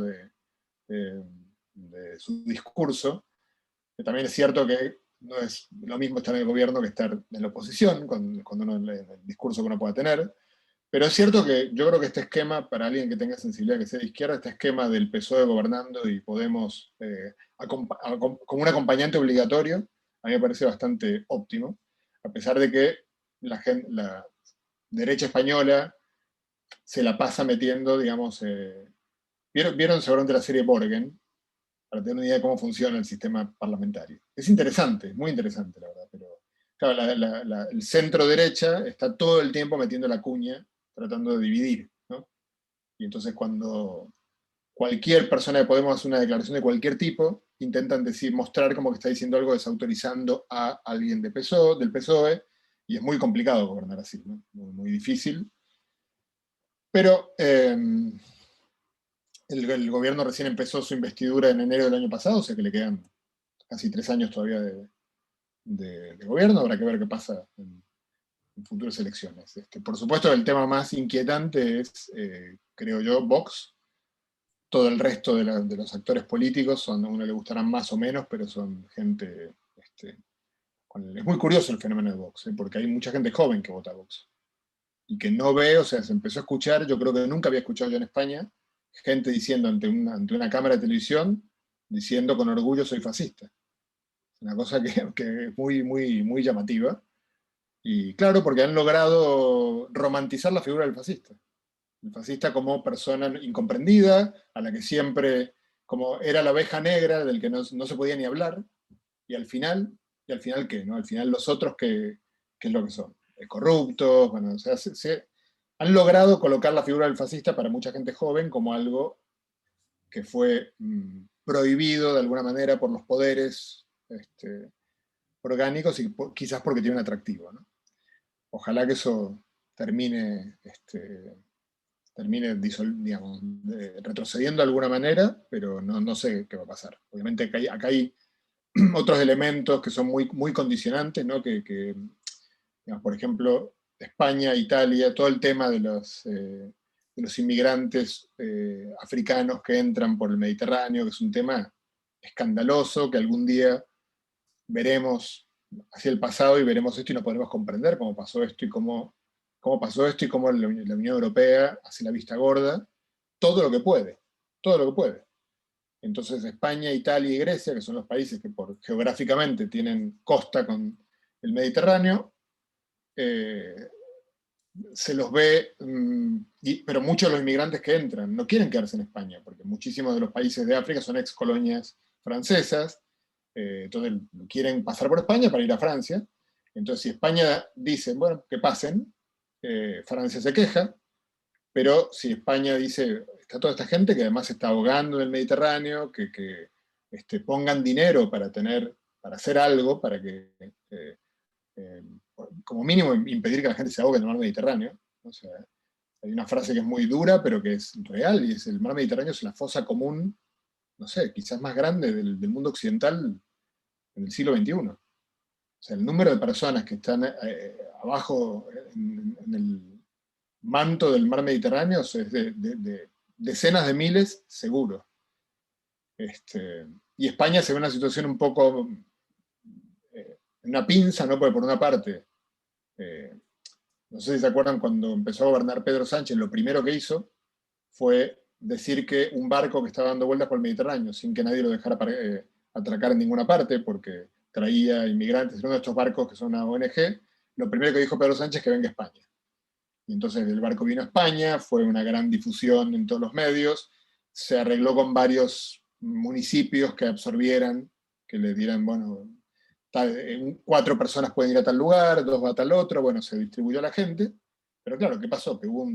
de su discurso, también es cierto que no es lo mismo estar en el gobierno que estar en la oposición, cuando uno el discurso que uno pueda tener. Pero es cierto que yo creo que este esquema, para alguien que tenga sensibilidad que sea de izquierda, este esquema del PSOE gobernando y Podemos como un acompañante obligatorio, a mí me parece bastante óptimo, a pesar de que la derecha española se la pasa metiendo, digamos, ¿vieron seguramente la serie Borgen? Para tener una idea de cómo funciona el sistema parlamentario. Es interesante, muy interesante, la verdad, pero claro, el centro derecha está todo el tiempo metiendo la cuña, tratando de dividir, ¿no? Y entonces cuando cualquier persona de Podemos hace una declaración de cualquier tipo, intentan mostrar como que está diciendo algo desautorizando a alguien del PSOE, y es muy complicado gobernar así, ¿no? Muy, muy difícil. Pero el gobierno recién empezó su investidura en enero del año pasado, o sea que le quedan casi 3 años todavía de gobierno, habrá que ver qué pasa en futuras elecciones. Por supuesto, el tema más inquietante es, creo yo, Vox. Todo el resto de los actores políticos a uno le gustarán más o menos, pero son gente... es muy curioso el fenómeno de Vox, porque hay mucha gente joven que vota a Vox. Y que no ve, o sea, se empezó a escuchar, yo creo que nunca había escuchado yo en España, gente diciendo ante una cámara de televisión, diciendo con orgullo soy fascista. Una cosa que es muy, muy, muy llamativa. Y claro, porque han logrado romantizar la figura del fascista. El fascista como persona incomprendida, a la que siempre, como era la oveja negra del que no se podía ni hablar, y al final ¿qué? ¿No? Al final los otros, ¿qué es lo que son? Corruptos, bueno, o sea, han logrado colocar la figura del fascista para mucha gente joven como algo que fue prohibido de alguna manera por los poderes orgánicos y quizás porque tiene un atractivo, ¿no? Ojalá que eso termine digamos, retrocediendo de alguna manera, pero no sé qué va a pasar. Obviamente acá hay otros elementos que son muy, muy condicionantes, ¿no? Digamos, por ejemplo, España, Italia, todo el tema de los inmigrantes africanos que entran por el Mediterráneo, que es un tema escandaloso, que algún día veremos hacia el pasado y veremos esto y no podremos comprender cómo pasó esto y cómo pasó esto y cómo la Unión Europea hace la vista gorda, todo lo que puede, todo lo que puede. Entonces España, Italia y Grecia, que son los países que geográficamente tienen costa con el Mediterráneo, se los ve, pero muchos de los inmigrantes que entran no quieren quedarse en España, porque muchísimos de los países de África son ex colonias francesas, entonces quieren pasar por España para ir a Francia. Entonces si España dice, bueno, que pasen, Francia se queja, pero si España dice, está toda esta gente que además se está ahogando en el Mediterráneo, que pongan dinero para hacer algo, para que, como mínimo, impedir que la gente se ahogue en el mar Mediterráneo. O sea, hay una frase que es muy dura, pero que es real, y es: el mar Mediterráneo es la fosa común, no sé, quizás más grande del mundo occidental en el siglo XXI. O sea, el número de personas que están abajo en el manto del mar Mediterráneo es de decenas de miles, seguro. Y España se ve en una situación un poco una pinza, ¿no? Porque por una parte, no sé si se acuerdan cuando empezó a gobernar Pedro Sánchez, lo primero que hizo fue decir que un barco que estaba dando vueltas por el Mediterráneo, sin que nadie lo dejara atracar en ninguna parte, porque traía inmigrantes en uno de estos barcos que son una ONG, lo primero que dijo Pedro Sánchez es que venga a España. Y entonces el barco vino a España, fue una gran difusión en todos los medios, se arregló con varios municipios que absorbieran, que le dieran, bueno, 4 personas pueden ir a tal lugar, 2 va a tal otro, bueno, se distribuyó a la gente, pero claro, ¿qué pasó? Que hubo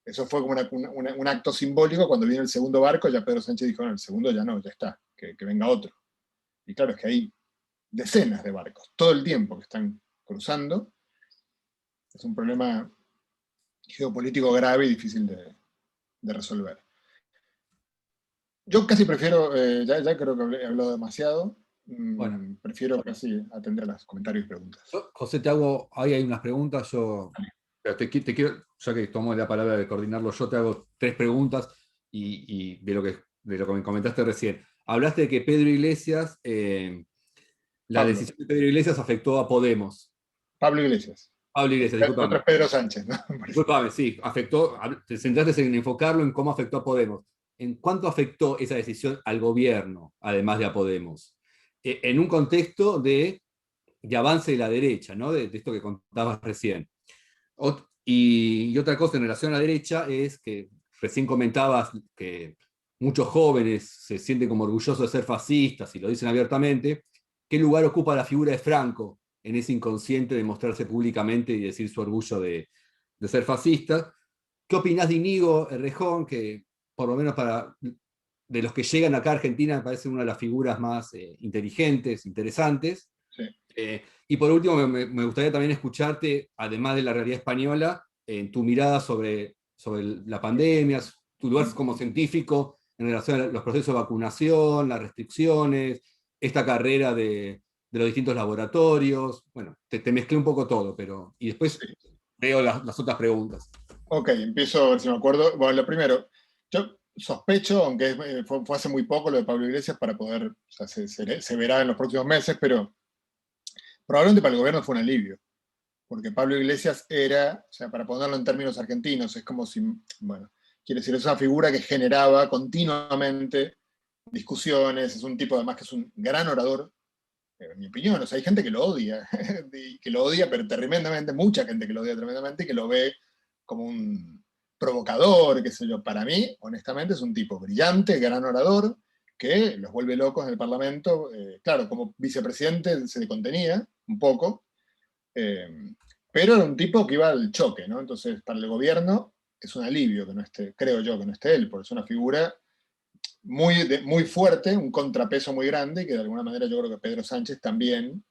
eso fue como un acto simbólico. Cuando vino el segundo barco, ya Pedro Sánchez dijo, no, el segundo ya no, ya está, que venga otro. Y claro, es que hay decenas de barcos, todo el tiempo que están cruzando. Es un problema geopolítico grave y difícil de resolver. Yo casi prefiero, ya creo que he hablado demasiado, Bueno. prefiero casi atender a los comentarios y preguntas. José, ahí hay unas preguntas, pero te quiero, ya que tomo la palabra de coordinarlo, yo te hago 3 preguntas y de lo que me comentaste recién. Hablaste de que Pedro Iglesias, la decisión de Pedro Iglesias afectó a Podemos. Pablo Iglesias. Pablo Iglesias, disculpame. Otro es Pedro Sánchez, ¿no? Disculpame, sí, te centraste en enfocarlo en cómo afectó a Podemos. ¿En cuánto afectó esa decisión al gobierno, además de a Podemos? En un contexto de avance de la derecha, ¿no? De esto que contabas recién. Y otra cosa en relación a la derecha es que recién comentabas que muchos jóvenes se sienten como orgullosos de ser fascistas y lo dicen abiertamente. ¿Qué lugar ocupa la figura de Franco en ese inconsciente de mostrarse públicamente y decir su orgullo de ser fascista? ¿Qué opinás de Íñigo Errejón, que por lo menos de los que llegan acá a Argentina, me parece una de las figuras más inteligentes, interesantes. Sí. Y por último, me gustaría también escucharte, además de la realidad española, en tu mirada sobre la pandemia, tu lugar como científico en relación a los procesos de vacunación, las restricciones, esta carrera de los distintos laboratorios. Bueno, te mezclé un poco todo, y después veo las otras preguntas. Ok, empiezo a ver si me acuerdo. Bueno, lo primero, yo sospecho, aunque fue hace muy poco lo de Pablo Iglesias, para poder, o sea, se verá en los próximos meses, pero probablemente para el gobierno fue un alivio, porque Pablo Iglesias era, o sea, para ponerlo en términos argentinos, es como si, bueno, quiere decir, es una figura que generaba continuamente discusiones, es un tipo además que es un gran orador, en mi opinión, o sea, hay gente que lo odia, y que lo odia, pero tremendamente, mucha gente que lo odia tremendamente y que lo ve como un provocador, qué sé yo. Para mí, honestamente, es un tipo brillante, gran orador, que los vuelve locos en el Parlamento. Claro, como vicepresidente se contenía un poco, pero era un tipo que iba al choque, ¿no? Entonces, para el gobierno es un alivio que no esté, creo yo, que no esté él, porque es una figura muy fuerte, un contrapeso muy grande, que de alguna manera yo creo que Pedro Sánchez también,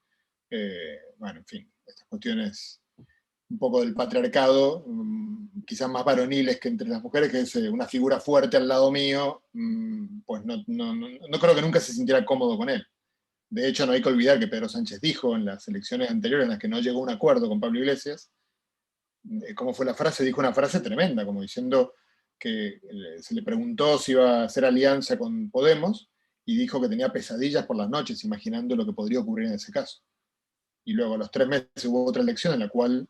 bueno, en fin, estas cuestiones un poco del patriarcado, quizás más varoniles que entre las mujeres, que es una figura fuerte al lado mío, pues no creo que nunca se sintiera cómodo con él. De hecho, no hay que olvidar que Pedro Sánchez dijo en las elecciones anteriores en las que no llegó a un acuerdo con Pablo Iglesias, ¿cómo fue la frase? Dijo una frase tremenda, como diciendo que se le preguntó si iba a hacer alianza con Podemos, y dijo que tenía pesadillas por las noches imaginando lo que podría ocurrir en ese caso. Y luego a los 3 meses hubo otra elección en la cual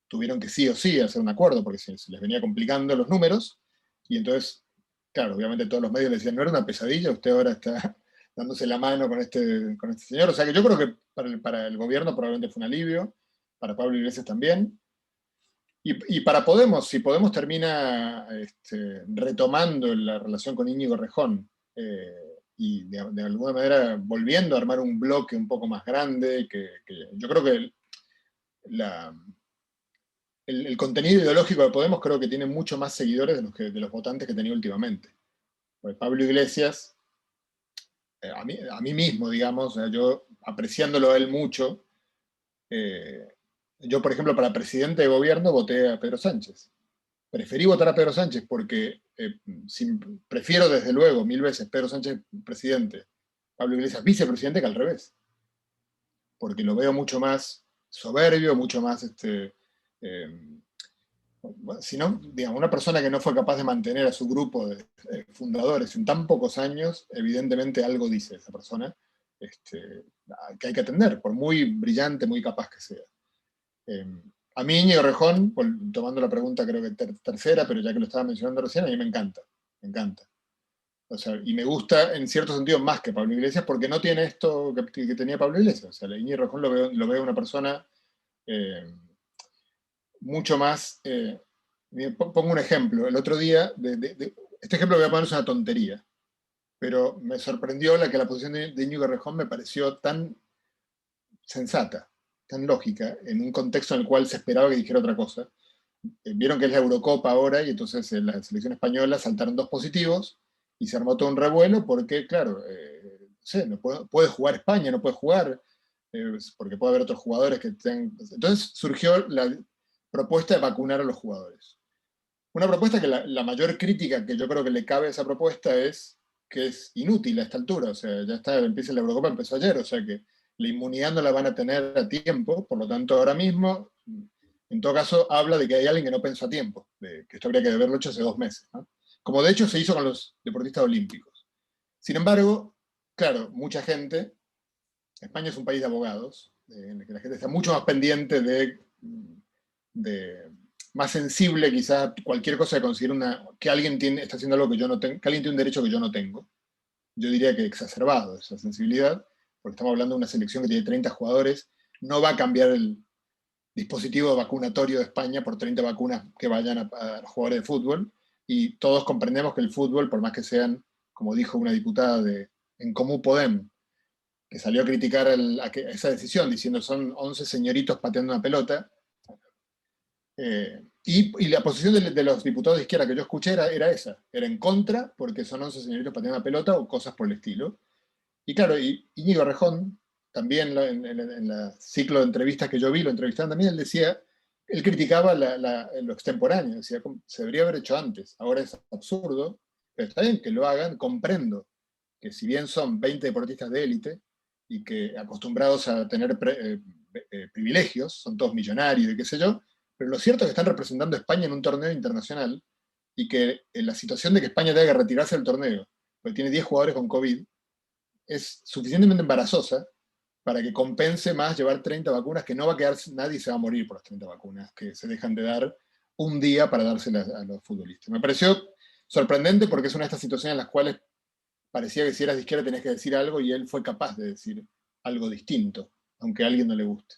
tuvieron que sí o sí hacer un acuerdo porque se les venía complicando los números, y entonces, claro, obviamente todos los medios le decían, no era una pesadilla, usted ahora está dándose la mano con este señor. O sea que yo creo que para el gobierno probablemente fue un alivio, para Pablo Iglesias también. Y para Podemos, si Podemos termina retomando la relación con Íñigo Errejón, y de alguna manera volviendo a armar un bloque un poco más grande, que yo creo que el contenido ideológico de Podemos creo que tiene mucho más seguidores de los votantes que tenía últimamente. Pues Pablo Iglesias, a mí mismo, digamos, yo apreciándolo a él mucho, yo, por ejemplo, para presidente de gobierno voté a Pedro Sánchez. Preferí votar a Pedro Sánchez porque prefiero desde luego 1000 veces Pedro Sánchez presidente, Pablo Iglesias vicepresidente, que al revés. Porque lo veo mucho más soberbio, mucho más, si no, digamos, una persona que no fue capaz de mantener a su grupo de fundadores en tan pocos años, evidentemente algo dice esa persona, que hay que atender, por muy brillante, muy capaz que sea. A mí Íñigo Errejón, tomando la pregunta creo que tercera, pero ya que lo estaba mencionando recién, a mí me encanta, me encanta. O sea, y me gusta en cierto sentido más que Pablo Iglesias, porque no tiene esto que tenía Pablo Iglesias. O sea, Íñigo Errejón lo veo una persona mucho más... pongo un ejemplo. El otro día, este ejemplo que voy a poner es una tontería, pero me sorprendió la posición de Íñigo Errejón me pareció tan sensata, tan lógica, en un contexto en el cual se esperaba que dijera otra cosa. Vieron que es la Eurocopa ahora, y entonces en la selección española saltaron 2 positivos y se armó todo un revuelo porque, claro, no sé, no puede jugar España, no puede jugar, porque puede haber otros jugadores que tengan... Entonces surgió la propuesta de vacunar a los jugadores. Una propuesta que la mayor crítica que yo creo que le cabe a esa propuesta es que es inútil a esta altura. O sea, ya está, empieza la Eurocopa, empezó ayer, o sea que la inmunidad no la van a tener a tiempo, por lo tanto ahora mismo, en todo caso, habla de que hay alguien que no pensó a tiempo, de que esto habría que haberlo hecho hace 2 meses, ¿no? Como de hecho se hizo con los deportistas olímpicos. Sin embargo, claro, mucha gente, España es un país de abogados, en el que la gente está mucho más pendiente de más sensible quizá cualquier cosa que considere que alguien está haciendo algo que yo no tengo, que alguien tiene un derecho que yo no tengo. Yo diría que exacerbado esa sensibilidad, porque estamos hablando de una selección que tiene 30 jugadores, no va a cambiar el dispositivo vacunatorio de España por 30 vacunas que vayan a los jugadores de fútbol, y todos comprendemos que el fútbol, por más que sean, como dijo una diputada en Comú Podem, que salió a criticar esa decisión, diciendo son 11 señoritos pateando una pelota, Y la posición de los diputados de izquierda que yo escuché era esa, era en contra, porque son 11 señoritos pateando la pelota o cosas por el estilo. Y claro, Íñigo Errejón, también en la ciclo de entrevistas que yo vi, lo entrevistaban también, él decía, él criticaba lo extemporáneo, decía, se debería haber hecho antes, ahora es absurdo, pero está bien que lo hagan, comprendo que si bien son 20 deportistas de élite, y que acostumbrados a tener privilegios, son todos millonarios y qué sé yo, pero lo cierto es que están representando a España en un torneo internacional, y que en la situación de que España tenga que retirarse del torneo, porque tiene 10 jugadores con COVID, es suficientemente embarazosa para que compense más llevar 30 vacunas, que no va a quedar, nadie se va a morir por las 30 vacunas que se dejan de dar un día para dárselas a los futbolistas. Me pareció sorprendente porque es una de estas situaciones en las cuales parecía que si eras de izquierda tenías que decir algo, y él fue capaz de decir algo distinto, aunque a alguien no le guste.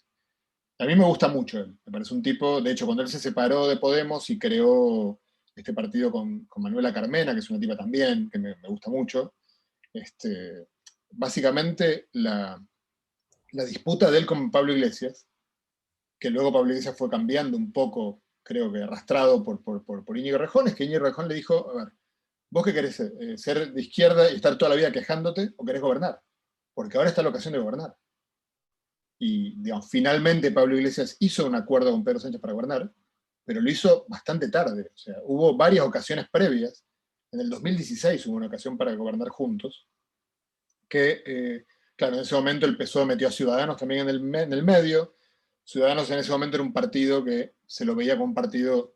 A mí me gusta mucho él, me parece un tipo, de hecho, cuando él se separó de Podemos y creó este partido con Manuela Carmena, que es una tipa también, que me gusta mucho, básicamente la disputa de él con Pablo Iglesias, que luego Pablo Iglesias fue cambiando un poco, creo que arrastrado por Íñigo Errejón, es que Íñigo Errejón le dijo, a ver, ¿vos qué querés ser de izquierda y estar toda la vida quejándote, o querés gobernar? Porque ahora está la ocasión de gobernar. Y digamos, finalmente Pablo Iglesias hizo un acuerdo con Pedro Sánchez para gobernar, pero lo hizo bastante tarde. O sea, hubo varias ocasiones previas. En el 2016 hubo una ocasión para gobernar juntos, que, claro, en ese momento el PSOE metió a Ciudadanos también en el medio. Ciudadanos en ese momento era un partido que se lo veía como un partido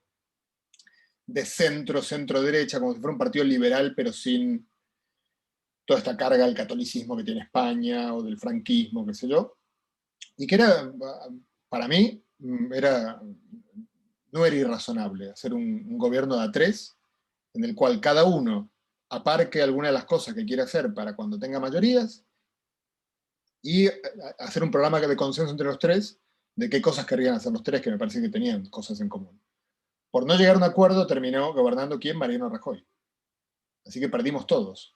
de centro-derecha, como si fuera un partido liberal, pero sin toda esta carga del catolicismo que tiene España, o del franquismo, qué sé yo. Y que era, para mí, no era irrazonable hacer un gobierno de a tres, en el cual cada uno aparque alguna de las cosas que quiere hacer para cuando tenga mayorías, y hacer un programa de consenso entre los tres de qué cosas querrían hacer los tres, que me parece que tenían cosas en común. Por no llegar a un acuerdo, terminó gobernando ¿quién? Mariano Rajoy. Así que perdimos todos.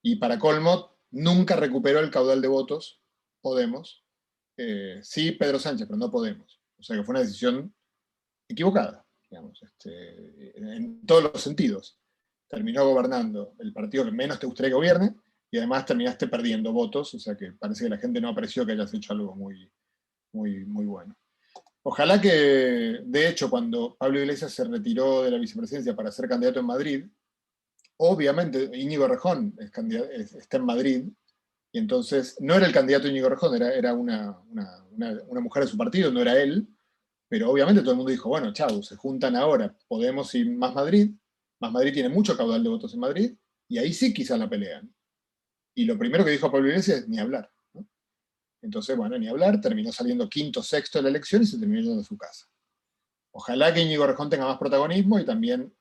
Y para colmo, nunca recuperó el caudal de votos Podemos. Sí, Pedro Sánchez, pero no Podemos. O sea que fue una decisión equivocada, digamos, en todos los sentidos. Terminó gobernando el partido que menos te gustaría que gobierne, y además terminaste perdiendo votos, o sea que parece que la gente no apreció que hayas hecho algo muy, muy, muy bueno. Ojalá que, de hecho, cuando Pablo Iglesias se retiró de la vicepresidencia para ser candidato en Madrid, obviamente Íñigo Errejón está en Madrid, y entonces no era el candidato Íñigo Errejón, era una mujer de su partido, no era él, pero obviamente todo el mundo dijo, bueno, chau, se juntan ahora Podemos y Más Madrid tiene mucho caudal de votos en Madrid, y ahí sí quizás la pelean. Y lo primero que dijo Pablo Iglesias es ni hablar, ¿no? Entonces, bueno, ni hablar, terminó saliendo quinto, sexto de la elección y se terminó yendo a su casa. Ojalá que Íñigo Errejón tenga más protagonismo, y también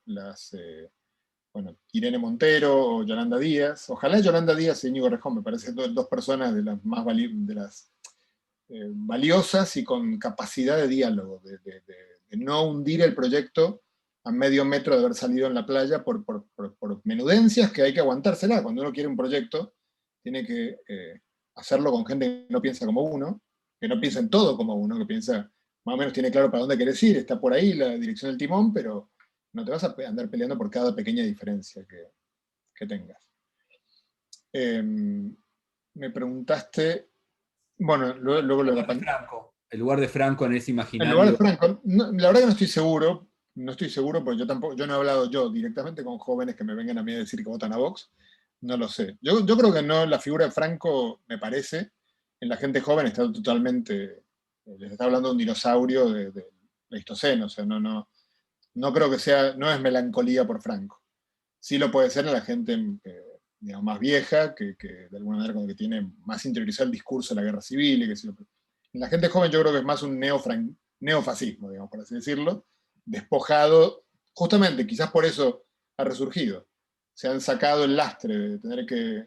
Irene Montero o Yolanda Díaz. Ojalá Yolanda Díaz y Íñigo Errejón, me parecen dos personas de las más valiosas y con capacidad de diálogo, de no hundir el proyecto a medio metro de haber salido en la playa por menudencias que hay que aguantársela. Cuando uno quiere un proyecto, tiene que hacerlo con gente que no piensa como uno, que no piensa en todo como uno, que piensa, más o menos tiene claro para dónde querés ir, está por ahí la dirección del timón, pero no te vas a andar peleando por cada pequeña diferencia que tengas. Me preguntaste, bueno, luego lo de la pandemia. El lugar de Franco en ese En imaginario. lugar de Franco, la verdad que no estoy seguro, porque yo no he hablado directamente con jóvenes que me vengan a mí a decir que votan a Vox, no lo sé. Yo creo que no, la figura de Franco, me parece, en la gente joven está totalmente, les está hablando de un dinosaurio de Pleistoceno, o sea, no creo que sea, no es melancolía por Franco. Sí lo puede ser en la gente digamos, más vieja, que de alguna manera como que tiene más interiorizado el discurso de la guerra civil, en la gente joven yo creo que es más un neofascismo, digamos, por así decirlo, despojado, justamente, quizás por eso ha resurgido. Se han sacado el lastre de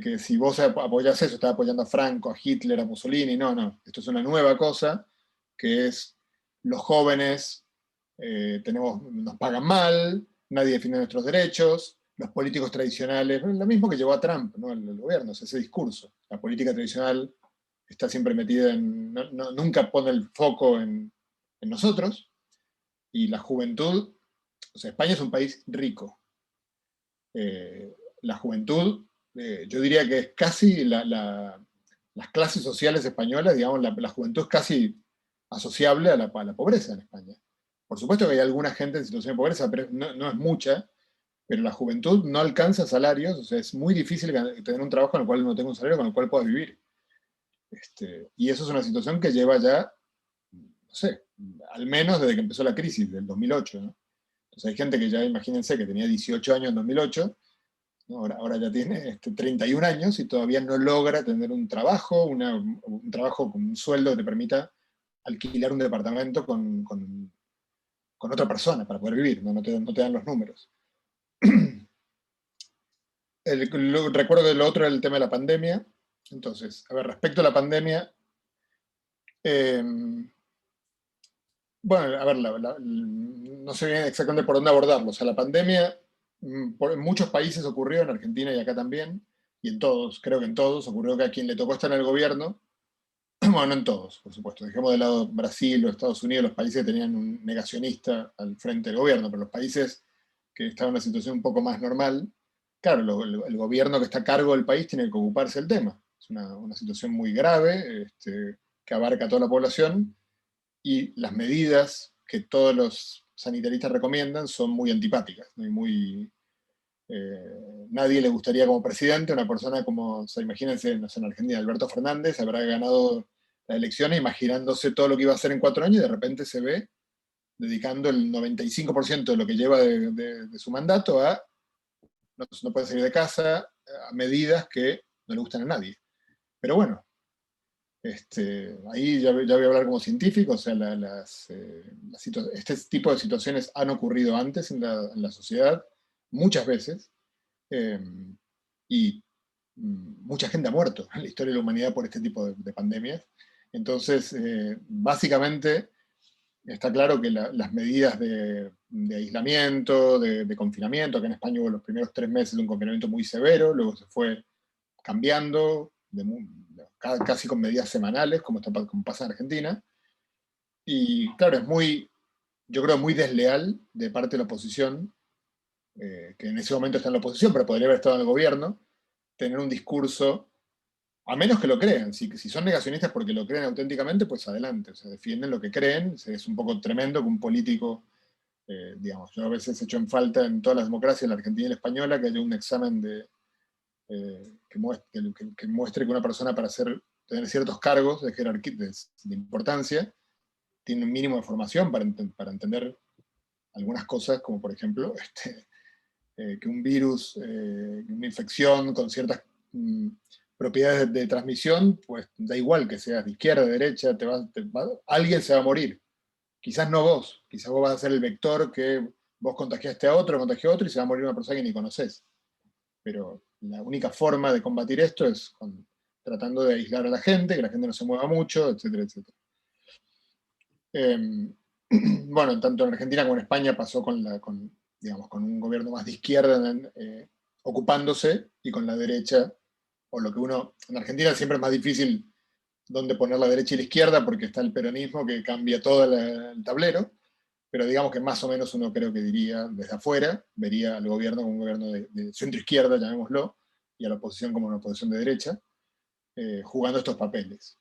que si vos apoyás eso, estás apoyando a Franco, a Hitler, a Mussolini. No, esto es una nueva cosa, que es los jóvenes nos pagan mal, nadie defiende nuestros derechos, los políticos tradicionales, lo mismo que llevó a Trump, ¿no? El gobierno, ese discurso. La política tradicional está siempre metida nunca pone el foco en nosotros, Y la juventud, o sea, España es un país rico. La juventud, yo diría que es casi las clases sociales españolas, digamos, la juventud es casi asociable a la pobreza en España. Por supuesto que hay alguna gente en situación de pobreza, pero no es mucha, pero la juventud no alcanza salarios, o sea, es muy difícil tener un trabajo con el cual no tenga un salario con el cual pueda vivir. Y eso es una situación que lleva ya, no sé, al menos desde que empezó la crisis del 2008, ¿no? Entonces hay gente que ya, imagínense, que tenía 18 años en 2008, ¿no? Ahora ya tiene 31 años y todavía no logra tener un trabajo, un trabajo con un sueldo que te permita alquilar un departamento con otra persona para poder vivir, no te dan los números. Recuerdo que lo otro era el tema de la pandemia. Entonces, a ver, respecto a la pandemia, eh, bueno, a ver, no sé bien exactamente por dónde abordarlo. O sea, la pandemia en muchos países ocurrió, en Argentina y acá también, y en todos, creo que en todos, ocurrió que a quien le tocó estar en el gobierno, bueno, no en todos, por supuesto, dejemos de lado Brasil o Estados Unidos, los países que tenían un negacionista al frente del gobierno, pero los países que estaban en una situación un poco más normal, claro, el gobierno que está a cargo del país tiene que ocuparse del tema. Es una situación muy grave, que abarca a toda la población, y las medidas que todos los sanitaristas recomiendan son muy antipáticas, ¿no? Y nadie le gustaría como presidente una persona como, o sea, imagínense, no sé, en Argentina, Alberto Fernández habrá ganado las elecciones imaginándose todo lo que iba a hacer en 4 años y de repente se ve dedicando el 95% de lo que lleva de su mandato a no puede salir de casa, a medidas que no le gustan a nadie. Pero bueno, ahí ya voy a hablar como científico, o sea, este tipo de situaciones han ocurrido antes en la sociedad, muchas veces, eh, y mucha gente ha muerto en la historia de la humanidad por este tipo de pandemias. Entonces, básicamente, está claro que las medidas de aislamiento, de confinamiento, que en España hubo los primeros 3 meses de un confinamiento muy severo, luego se fue cambiando, casi con medidas semanales, como pasa en Argentina. Y claro, yo creo muy desleal de parte de la oposición, que en ese momento está en la oposición, pero podría haber estado en el gobierno, tener un discurso, a menos que lo crean. Si son negacionistas porque lo creen auténticamente, pues adelante, o sea, defienden lo que creen. Es un poco tremendo que un político, digamos, yo a veces echo en falta en todas las democracias, la argentina y la española, que haya un examen que muestre que una persona para tener ciertos cargos de jerarquía, de importancia, tiene un mínimo de formación para entender algunas cosas, como por ejemplo que un virus, una infección con ciertas propiedades de transmisión, pues da igual que seas de izquierda, de derecha, alguien se va a morir. Quizás no vos, quizás vos vas a ser el vector que vos contagiaste a otro, contagió a otro y se va a morir una persona que ni conoces. Pero la única forma de combatir esto es tratando de aislar a la gente, que la gente no se mueva mucho, etcétera, etcétera. Bueno, tanto en Argentina como en España pasó digamos, con un gobierno más de izquierda ocupándose, y con la derecha, o lo que en Argentina siempre es más difícil dónde poner la derecha y la izquierda, porque está el peronismo que cambia todo el tablero, pero digamos que más o menos uno creo que diría, desde afuera, vería al gobierno como un gobierno de centro-izquierda, llamémoslo, y a la oposición como una oposición de derecha, jugando estos papeles.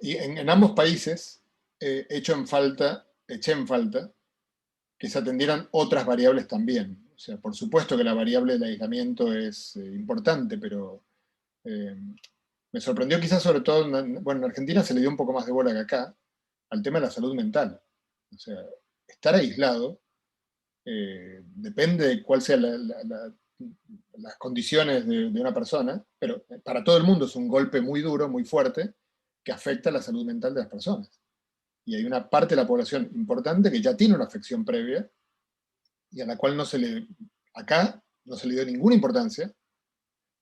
Y en ambos países eché en falta que se atendieran otras variables también. O sea, por supuesto que la variable del aislamiento es importante, pero me sorprendió quizás sobre todo, bueno, en Argentina se le dio un poco más de bola que acá, al tema de la salud mental. O sea, estar aislado depende de cuál sea las condiciones de una persona, pero para todo el mundo es un golpe muy duro, muy fuerte, que afecta a la salud mental de las personas. Y hay una parte de la población importante que ya tiene una afección previa y a la cual acá no se le dio ninguna importancia,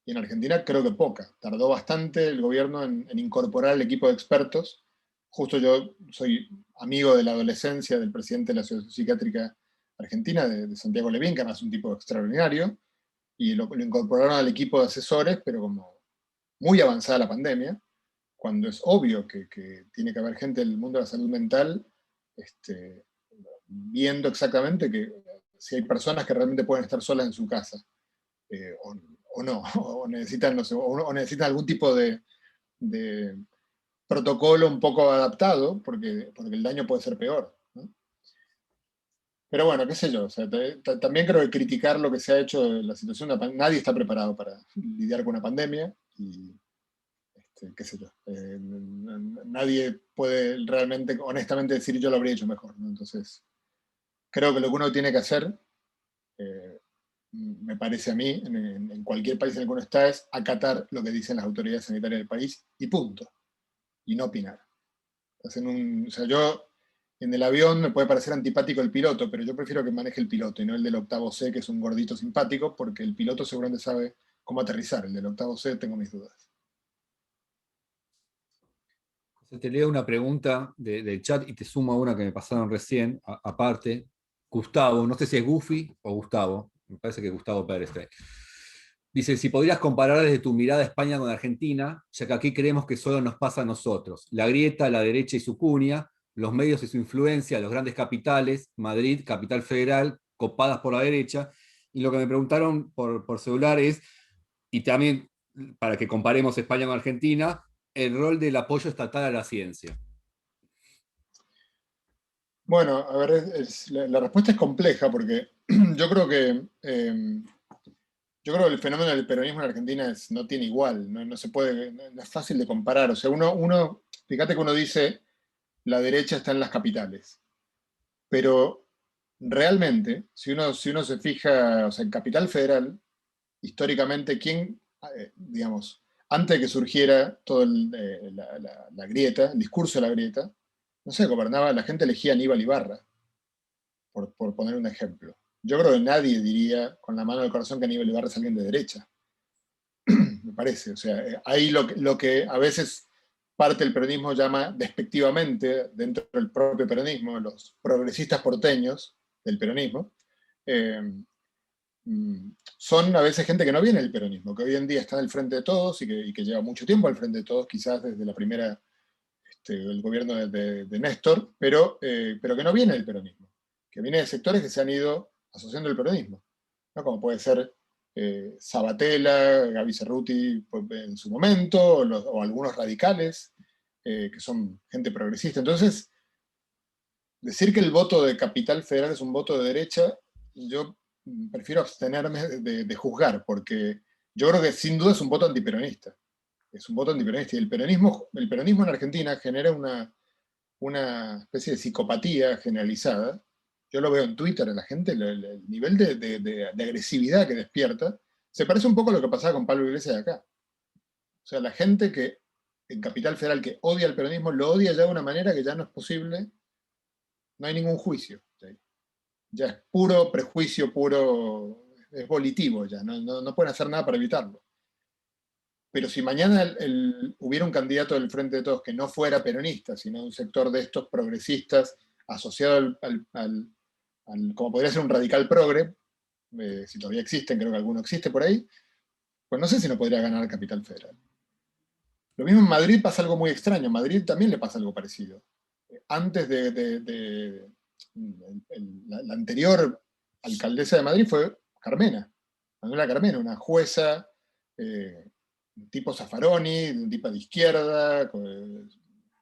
y en Argentina creo que poca. Tardó bastante el gobierno en incorporar el equipo de expertos. Justo yo soy amigo de la adolescencia del presidente de la Asociación Psiquiátrica Argentina, de Santiago Levín, que además es un tipo extraordinario, y lo incorporaron al equipo de asesores, pero como muy avanzada la pandemia, cuando es obvio que tiene que haber gente del mundo de la salud mental viendo exactamente que si hay personas que realmente pueden estar solas en su casa, o no, o necesitan, no sé, o necesitan algún tipo de protocolo un poco adaptado, porque el daño puede ser peor, ¿no? Pero bueno, qué sé yo, o sea, también creo que criticar lo que se ha hecho en la situación, nadie está preparado para lidiar con una pandemia, y qué sé yo, nadie puede realmente, honestamente decir yo lo habría hecho mejor, ¿no? Entonces, creo que lo que uno tiene que hacer, me parece a mí, en cualquier país en el que uno está, es acatar lo que dicen las autoridades sanitarias del país, y punto, y no opinar. O sea, yo en el avión me puede parecer antipático el piloto, pero yo prefiero que maneje el piloto y no el del octavo C, que es un gordito simpático, porque el piloto seguramente sabe cómo aterrizar. El del octavo C tengo mis dudas. Te leo una pregunta del chat y te sumo una que me pasaron recién, aparte. Gustavo, no sé si es Goofy o Gustavo, me parece que Gustavo Pérez. Dice, si podrías comparar desde tu mirada España con Argentina, ya que aquí creemos que solo nos pasa a nosotros. La grieta, la derecha y su cuña, los medios y su influencia, los grandes capitales, Madrid, capital federal, copadas por la derecha. Y lo que me preguntaron por celular es, y también para que comparemos España con Argentina, el rol del apoyo estatal a la ciencia. Bueno, a ver, la respuesta es compleja porque yo creo que el fenómeno del peronismo en Argentina no tiene igual, no se puede, no es fácil de comparar. O sea, fíjate que uno dice la derecha está en las capitales, pero realmente, si uno se fija, o sea, en Capital Federal, históricamente, digamos, antes de que surgiera toda la grieta, el discurso de la grieta, no sé, gobernaba, la gente elegía a Aníbal Ibarra, por poner un ejemplo. Yo creo que nadie diría con la mano del corazón que Aníbal Ibarra es alguien de derecha, me parece. O sea, ahí lo que a veces parte del peronismo llama despectivamente, dentro del propio peronismo, los progresistas porteños del peronismo, eh, son a veces gente que no viene del peronismo, que hoy en día está al frente de todos y que lleva mucho tiempo al frente de todos, quizás desde la primera, el gobierno de Néstor, pero que no viene del peronismo, que viene de sectores que se han ido asociando al peronismo, ¿no? Como puede ser Sabatella, Gaby Cerruti en su momento, o algunos radicales, que son gente progresista. Entonces, decir que el voto de Capital Federal es un voto de derecha, yo prefiero abstenerme de juzgar, porque yo creo que sin duda es un voto antiperonista. Es un voto antiperonista. Y el peronismo en Argentina genera una especie de psicopatía generalizada. Yo lo veo en Twitter, a la gente, el nivel de agresividad que despierta, se parece un poco a lo que pasaba con Pablo Iglesias de acá. O sea, la gente que en Capital Federal que odia al peronismo, lo odia ya de una manera que ya no es posible, no hay ningún juicio. ¿Sí? Ya es puro prejuicio, es volitivo ya, no pueden hacer nada para evitarlo. Pero si mañana hubiera un candidato del Frente de Todos que no fuera peronista, sino un sector de estos progresistas asociado como podría ser un radical progre, si todavía existen, creo que alguno existe por ahí, pues no sé si no podría ganar Capital Federal. Lo mismo en Madrid pasa algo muy extraño, en Madrid también le pasa algo parecido. Antes la anterior alcaldesa de Madrid fue Carmena, Manuela Carmena, una jueza, un tipo Zaffaroni, un tipo de izquierda,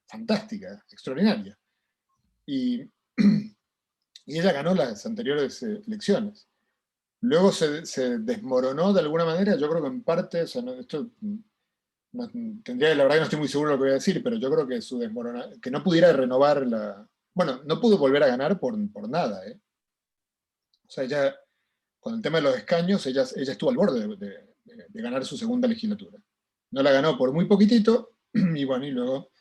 fantástica, extraordinaria. Y, y ella ganó las anteriores elecciones. Luego se desmoronó de alguna manera, yo creo que en parte, o sea, esto la verdad que no estoy muy seguro de lo que voy a decir, pero yo creo que que no pudiera renovar bueno, no pudo volver a ganar por nada, ¿eh? O sea, ella, con el tema de los escaños, ella estuvo al borde de ganar su segunda legislatura. No la ganó por muy poquitito, y bueno, y luego,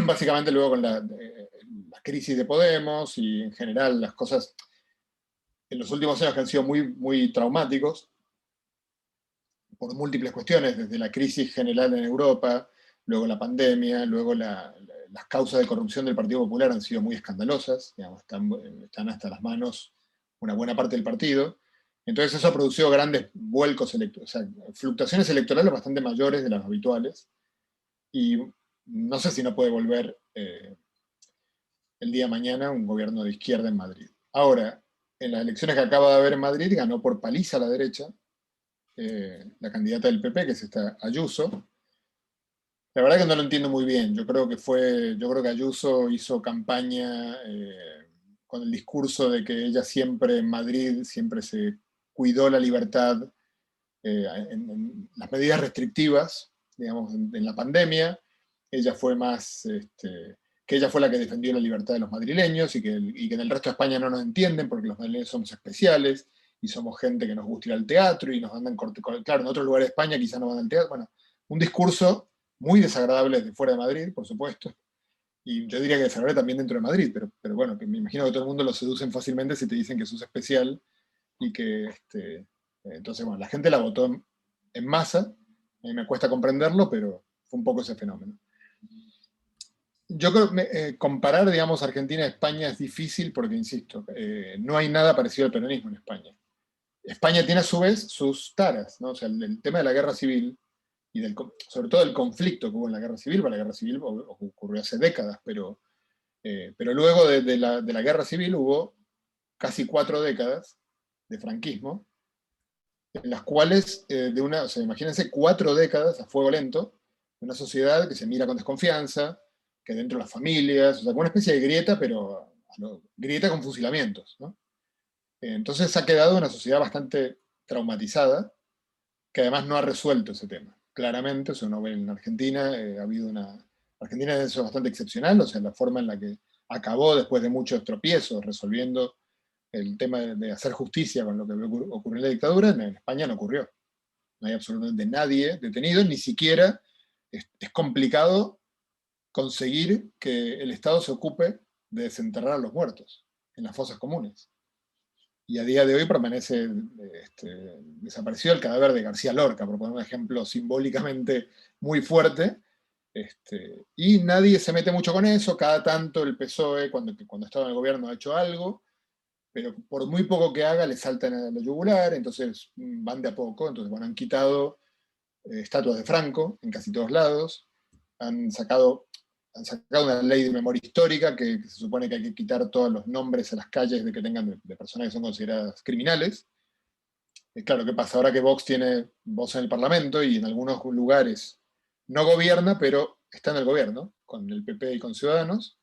básicamente luego con la crisis de Podemos y en general las cosas en los últimos años que han sido muy, muy traumáticos, por múltiples cuestiones, desde la crisis general en Europa, luego la pandemia, luego las causas de corrupción del Partido Popular han sido muy escandalosas, digamos, están hasta las manos una buena parte del partido. Entonces eso ha producido grandes vuelcos o sea, fluctuaciones electorales bastante mayores de las habituales. Y no sé si no puede volver el día de mañana un gobierno de izquierda en Madrid. Ahora, en las elecciones que acaba de haber en Madrid, ganó por paliza a la derecha la candidata del PP, que es esta Ayuso. La verdad que no lo entiendo muy bien. Yo creo que Ayuso hizo campaña con el discurso de que ella siempre en Madrid siempre se cuidó la libertad en las medidas restrictivas, digamos, en la pandemia. Ella fue más, que ella fue la que defendió la libertad de los madrileños y que en el resto de España no nos entienden porque los madrileños somos especiales y somos gente que nos gusta ir al teatro y nos andan, claro, en otros lugares de España quizás no van al teatro. Bueno, un discurso muy desagradable desde fuera de Madrid, por supuesto, y yo diría que desagradable también dentro de Madrid, pero bueno, que me imagino que todo el mundo lo seducen fácilmente si te dicen que sos especial y que, entonces, bueno, la gente la votó en masa, a mí me cuesta comprenderlo, pero fue un poco ese fenómeno. Yo creo que comparar, digamos, Argentina y España es difícil porque, insisto, no hay nada parecido al peronismo en España. España tiene a su vez sus taras, ¿no? O sea, el tema de la guerra civil y sobre todo el conflicto que hubo en la guerra civil, la guerra civil ocurrió hace décadas, pero luego de la guerra civil hubo casi 4 décadas de franquismo, en las cuales, o sea, imagínense 4 décadas a fuego lento, de una sociedad que se mira con desconfianza, que dentro de las familias, o sea, una especie de grieta, pero grieta con fusilamientos, ¿no? Entonces ha quedado una sociedad bastante traumatizada, que además no ha resuelto ese tema. Claramente, o sea, uno ve en Argentina, ha habido Argentina es eso bastante excepcional, o sea, la forma en la que acabó después de muchos tropiezos, resolviendo el tema de hacer justicia con lo que ocurrió en la dictadura, en España no ocurrió. No hay absolutamente nadie detenido, ni siquiera es complicado conseguir que el Estado se ocupe de desenterrar a los muertos en las fosas comunes. Y a día de hoy permanece desaparecido el cadáver de García Lorca, por poner un ejemplo simbólicamente muy fuerte, y nadie se mete mucho con eso. Cada tanto el PSOE, cuando estaba en el gobierno, ha hecho algo, pero por muy poco que haga le saltan a la yugular, entonces van de a poco. Entonces, bueno, han quitado estatuas de Franco en casi todos lados, han sacado una ley de memoria histórica que se supone que hay que quitar todos los nombres a las calles de que tengan de personas que son consideradas criminales. Claro, ¿qué pasa? Ahora que Vox tiene voz en el Parlamento y en algunos lugares no gobierna, pero está en el gobierno, con el PP y con Ciudadanos,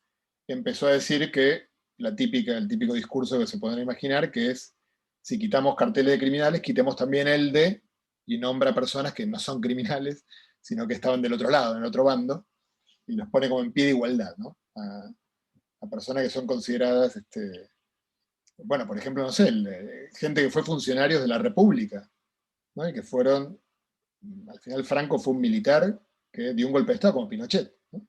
empezó a decir que el típico discurso que se pueden imaginar, que es, si quitamos carteles de criminales, quitemos también el de, y nombra personas que no son criminales, sino que estaban del otro lado, en el otro bando, y los pone como en pie de igualdad, ¿no? A personas que son consideradas, bueno, por ejemplo, no sé, gente que fue funcionarios de la República, ¿no? Y que fueron, al final Franco fue un militar que dio un golpe de Estado como Pinochet, ¿no?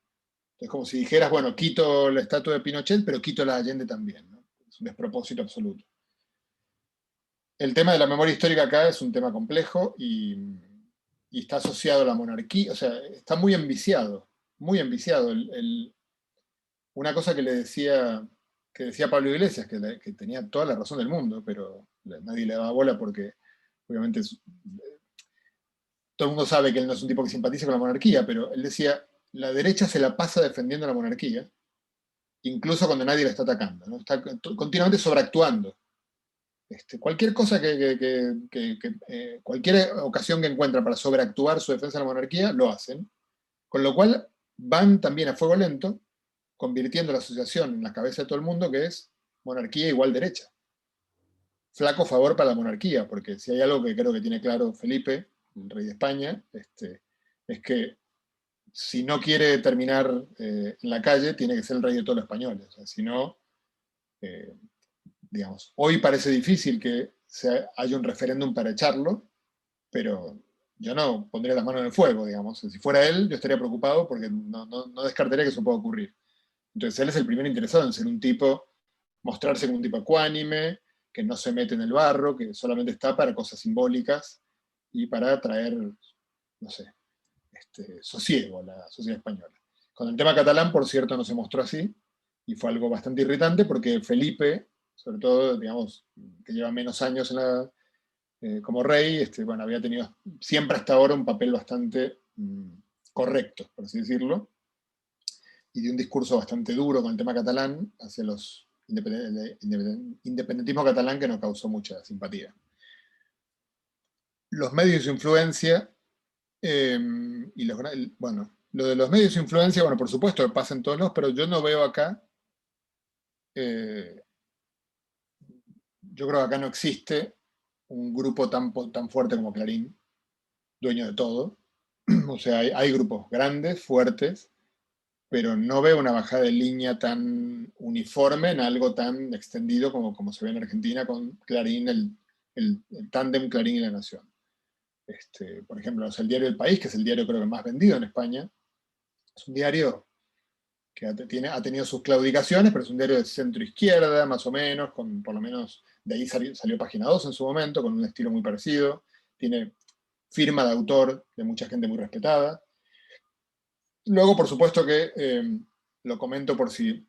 Es como si dijeras, bueno, quito la estatua de Pinochet, pero quito la de Allende también, ¿no? Es un despropósito absoluto. El tema de la memoria histórica acá es un tema complejo y está asociado a la monarquía, o sea, está muy enviciado, muy enviciado. Una cosa que decía Pablo Iglesias, que tenía toda la razón del mundo, pero nadie le daba bola porque obviamente todo el mundo sabe que él no es un tipo que simpatiza con la monarquía, pero él decía, la derecha se la pasa defendiendo la monarquía, incluso cuando nadie la está atacando, ¿no? Está continuamente sobreactuando. Cualquier cosa cualquier ocasión que encuentran para sobreactuar su defensa de la monarquía, lo hacen. Con lo cual van también a fuego lento, convirtiendo la asociación en la cabeza de todo el mundo, que es monarquía igual derecha. Flaco favor para la monarquía, porque si hay algo que creo que tiene claro Felipe, el rey de España, es que si no quiere terminar en la calle, tiene que ser el rey de todos los españoles. O sea, si no, digamos, hoy parece difícil que haya un referéndum para echarlo, pero yo no pondría las manos en el fuego, digamos. Si fuera él, yo estaría preocupado porque no descartaría que eso pueda ocurrir. Entonces él es el primer interesado en ser un tipo, mostrarse como un tipo ecuánime, que no se mete en el barro, que solamente está para cosas simbólicas y para traer, no sé, sosiego a la sociedad española. Con el tema catalán, por cierto, no se mostró así, y fue algo bastante irritante porque Felipe, sobre todo, digamos, que lleva menos años como rey, bueno, había tenido siempre hasta ahora un papel bastante correcto, por así decirlo, y de un discurso bastante duro con el tema catalán hacia los independentismo catalán que nos causó mucha simpatía. Los medios de influencia, bueno, lo de los medios de influencia, bueno, por supuesto que pasa en todos lados, pero yo no veo acá, yo creo que acá no existe un grupo tan fuerte como Clarín, dueño de todo. O sea, hay grupos grandes, fuertes, pero no veo una bajada de línea tan uniforme en algo tan extendido como se ve en Argentina con Clarín, el tándem Clarín y La Nación. Por ejemplo, el diario El País, que es el diario creo que más vendido en España, es un diario que ha tenido sus claudicaciones, pero es un diario de centro-izquierda, más o menos, por lo menos de ahí salió Página 2 en su momento, con un estilo muy parecido, tiene firma de autor de mucha gente muy respetada. Luego, por supuesto que lo comento por si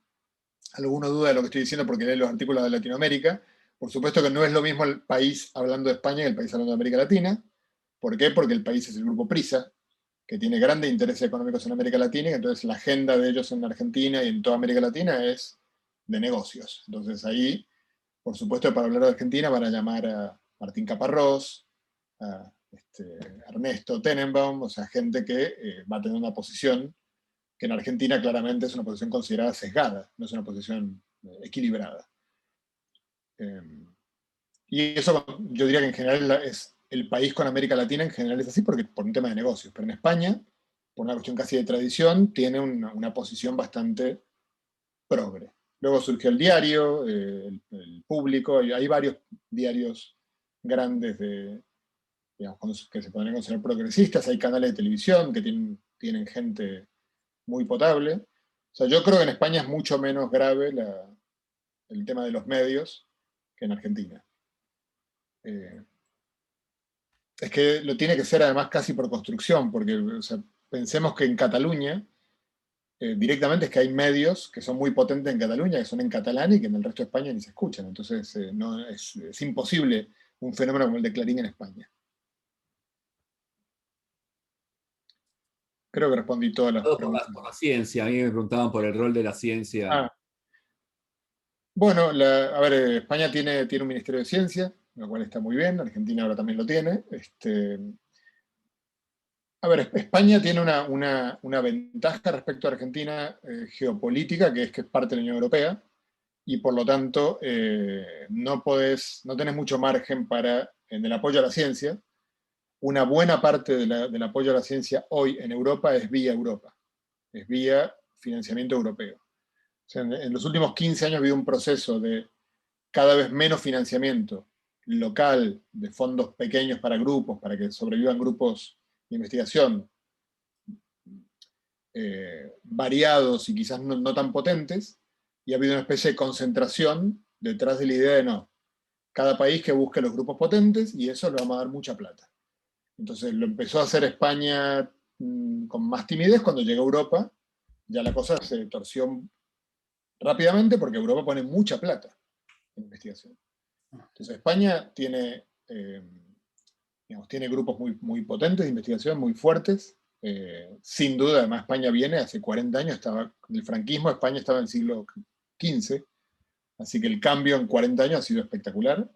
alguno duda de lo que estoy diciendo, porque lee los artículos de Latinoamérica. Por supuesto que no es lo mismo el país hablando de España que el país hablando de América Latina. ¿Por qué? Porque el país es el grupo Prisa, que tiene grandes intereses económicos en América Latina, y entonces la agenda de ellos en Argentina y en toda América Latina es de negocios. Entonces ahí, por supuesto, para hablar de Argentina van a llamar a Martín Caparrós, a Ernesto Tenenbaum, o sea, gente que va a tener una posición que en Argentina claramente es una posición considerada sesgada, no es una posición equilibrada. Y eso yo diría que en general es el país con América Latina, en general es así por un tema de negocios, pero en España, por una cuestión casi de tradición, tiene una posición bastante progre. Luego surgió el diario, el Público, hay varios diarios grandes digamos, que se podrían considerar progresistas, hay canales de televisión que tienen gente muy potable. O sea, yo creo que en España es mucho menos grave el tema de los medios que en Argentina. Es que lo tiene que ser además casi por construcción, porque o sea, pensemos que en Cataluña directamente es que hay medios que son muy potentes en Cataluña, que son en catalán y que en el resto de España ni se escuchan. Entonces no, es imposible un fenómeno como el de Clarín en España. Creo que respondí todas las preguntas. Por la ciencia, a mí me preguntaban por el rol de la ciencia. Bueno, a ver, España tiene un Ministerio de Ciencia, lo cual está muy bien, Argentina ahora también lo tiene. A ver, España tiene una ventaja respecto a Argentina geopolítica, que es parte de la Unión Europea, y por lo tanto no tenés mucho margen en el apoyo a la ciencia. Una buena parte del apoyo a la ciencia hoy en Europa es vía Europa, es vía financiamiento europeo. O sea, en los últimos 15 años ha habido un proceso de cada vez menos financiamiento local, de fondos pequeños para grupos, para que sobrevivan grupos de investigación variados y quizás no tan potentes, y ha habido una especie de concentración detrás de la idea de no, cada país que busque los grupos potentes y eso le vamos a dar mucha plata. Entonces lo empezó a hacer España con más timidez cuando llegó a Europa, ya la cosa se torció rápidamente porque Europa pone mucha plata en investigación. Entonces España tiene grupos muy potentes de investigación, muy fuertes. Sin duda, además España viene, hace 40 años estaba, el franquismo, España estaba en el siglo XV, así que el cambio en 40 años ha sido espectacular.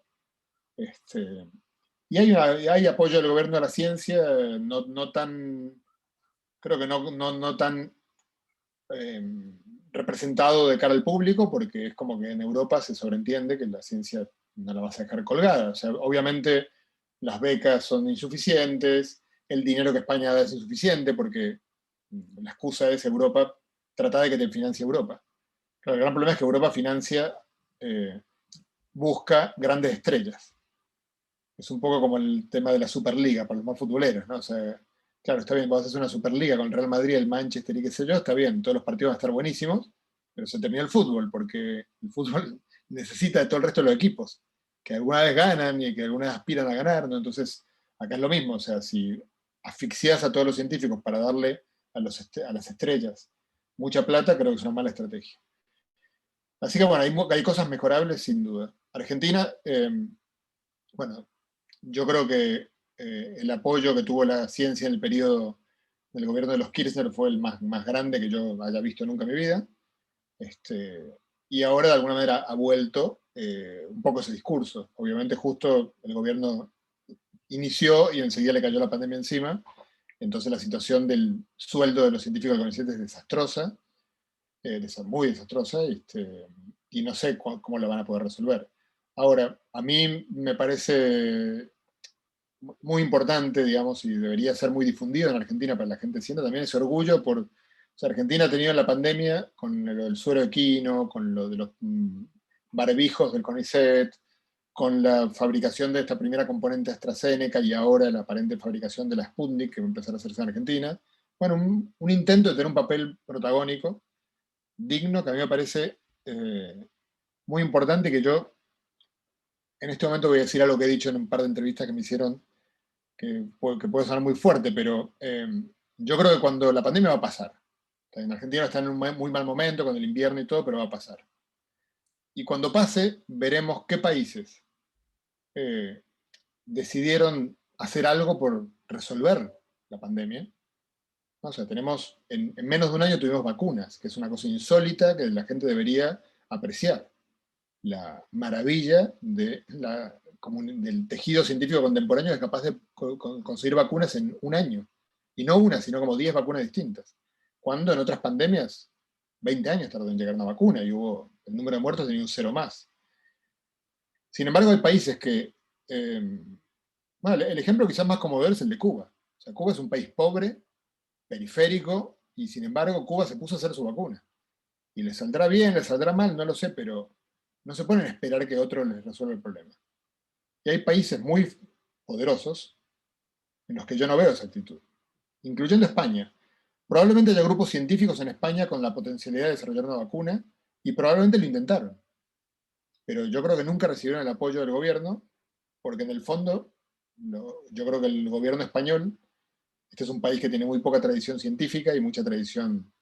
Y hay apoyo del gobierno a la ciencia, no tan, creo que no tan representado de cara al público, porque es como que en Europa se sobreentiende que la ciencia no la vas a dejar colgada. O sea, obviamente las becas son insuficientes, el dinero que España da es insuficiente, porque la excusa es Europa, trata de que te financie Europa. Claro, el gran problema es que Europa busca grandes estrellas. Es un poco como el tema de la Superliga para los más futboleros, ¿no? O sea, claro, está bien, vos haces una Superliga con el Real Madrid, el Manchester y qué sé yo, está bien, todos los partidos van a estar buenísimos, pero se termina el fútbol, porque el fútbol necesita de todo el resto de los equipos, que alguna vez ganan y que alguna vez aspiran a ganar, ¿no? Entonces, acá es lo mismo, o sea, si asfixias a todos los científicos para darle a las estrellas mucha plata, creo que es una mala estrategia. Así que bueno, hay cosas mejorables sin duda. Argentina, bueno, yo creo que el apoyo que tuvo la ciencia en el periodo el gobierno de los Kirchner fue el más grande que yo haya visto nunca en mi vida. Y ahora de alguna manera ha vuelto un poco ese discurso. Obviamente justo el gobierno inició y enseguida le cayó la pandemia encima, entonces la situación del sueldo de los científicos del CONICET es desastrosa, muy desastrosa, y no sé cómo lo van a poder resolver. Ahora, a mí me parece muy importante, digamos, y debería ser muy difundido en Argentina para que la gente sienta también ese orgullo por... O sea, Argentina ha tenido en la pandemia, con lo del suero equino, con lo de los barbijos del CONICET, con la fabricación de esta primera componente AstraZeneca y ahora la aparente fabricación de la Sputnik, que va a empezar a hacerse en Argentina. Bueno, un intento de tener un papel protagónico digno que a mí me parece muy importante, que yo en este momento voy a decir algo que he dicho en un par de entrevistas que me hicieron, que puede sonar muy fuerte, pero yo creo que cuando la pandemia va a pasar, en Argentina está en un muy mal momento con el invierno y todo, pero va a pasar. Y cuando pase, veremos qué países decidieron hacer algo por resolver la pandemia. O sea, tenemos, en menos de un año tuvimos vacunas, que es una cosa insólita que la gente debería apreciar. La maravilla del tejido científico contemporáneo es capaz de conseguir vacunas en un año. Y no una, sino como 10 vacunas distintas. Cuando en otras pandemias, 20 años tardó en llegar una vacuna y el número de muertos tenía un cero más. Sin embargo, hay países que... bueno, el ejemplo quizás más conmovedor es el de Cuba. O sea, Cuba es un país pobre, periférico, y sin embargo Cuba se puso a hacer su vacuna. Y les saldrá bien, les saldrá mal, no lo sé, pero no se ponen a esperar que otro les resuelva el problema. Y hay países muy poderosos en los que yo no veo esa actitud, incluyendo España. Probablemente haya grupos científicos en España con la potencialidad de desarrollar una vacuna, y probablemente lo intentaron. Pero yo creo que nunca recibieron el apoyo del gobierno, porque en el fondo, yo creo que el gobierno español, este es un país que tiene muy poca tradición científica y mucha tradición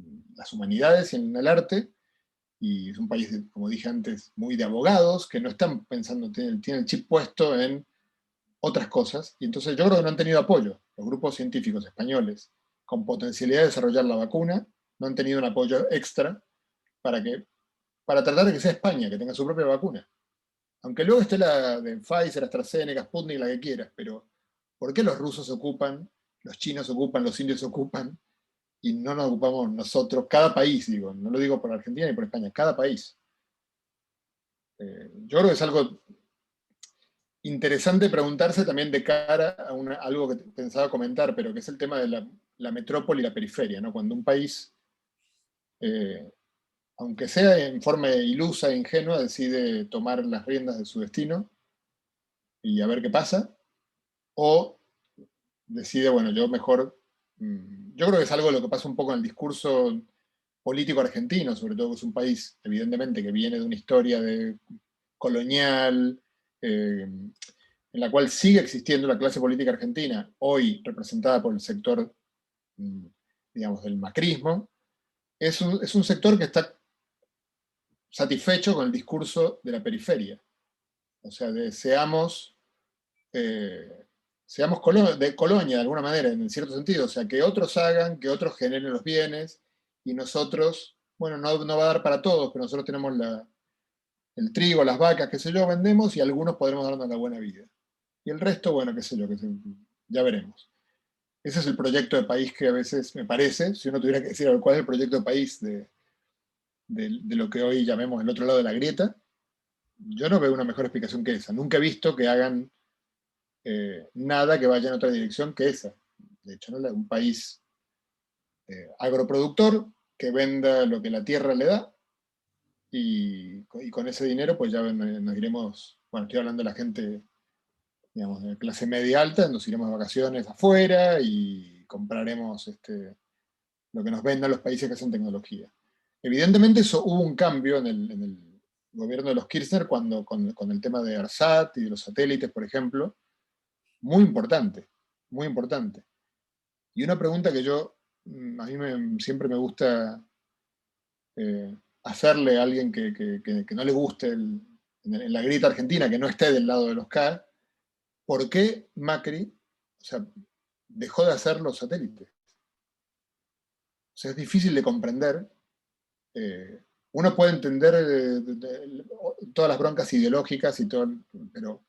en las humanidades y en el arte, y es un país, como dije antes, muy de abogados, que no están pensando, tienen el chip puesto en otras cosas, y entonces yo creo que no han tenido apoyo. Los grupos científicos españoles con potencialidad de desarrollar la vacuna no han tenido un apoyo extra para tratar de que sea España, que tenga su propia vacuna. Aunque luego esté la de Pfizer, AstraZeneca, Sputnik, la que quieras, pero ¿por qué los rusos se ocupan, los chinos se ocupan, los indios se ocupan, y no nos ocupamos nosotros, cada país, digo, no lo digo por Argentina ni por España, cada país? Yo creo que es algo interesante preguntarse también de cara a algo que pensaba comentar, pero que es el tema de la metrópoli y la periferia, ¿no? Cuando un país, aunque sea en forma ilusa e ingenua, decide tomar las riendas de su destino y a ver qué pasa, o decide, bueno, yo mejor... Yo creo que es algo de lo que pasa un poco en el discurso político argentino, sobre todo que es un país, evidentemente, que viene de una historia colonial, en la cual sigue existiendo la clase política argentina, hoy representada por el sector, digamos, del macrismo. Es un sector que está satisfecho con el discurso de la periferia. O sea, seamos de colonia de alguna manera, en cierto sentido. O sea, que otros hagan, que otros generen los bienes, y nosotros, bueno, no va a dar para todos, pero nosotros tenemos el trigo, las vacas, qué sé yo, vendemos, y algunos podremos darnos la buena vida. Y el resto, bueno, qué sé yo, ya veremos. Ese es el proyecto de país que a veces me parece, si uno tuviera que decir cuál es el proyecto de país de lo que hoy llamemos el otro lado de la grieta, yo no veo una mejor explicación que esa. Nunca he visto que hagan nada que vaya en otra dirección que esa. De hecho, ¿no? Un país agroproductor que venda lo que la tierra le da, y con ese dinero pues ya nos iremos, bueno, estoy hablando de la gente, digamos, de clase media alta, nos iremos de vacaciones afuera y compraremos lo que nos vendan los países que hacen tecnología. Evidentemente hubo un cambio en el gobierno de los Kirchner con el tema de ARSAT y de los satélites, por ejemplo, muy importante, muy importante. Y una pregunta que a mí siempre me gusta hacerle a alguien que no le guste en la grieta argentina, que no esté del lado de los K, ¿por qué Macri, o sea, dejó de hacer los satélites? sea, es difícil de comprender. Uno puede entender todas las broncas ideológicas, pero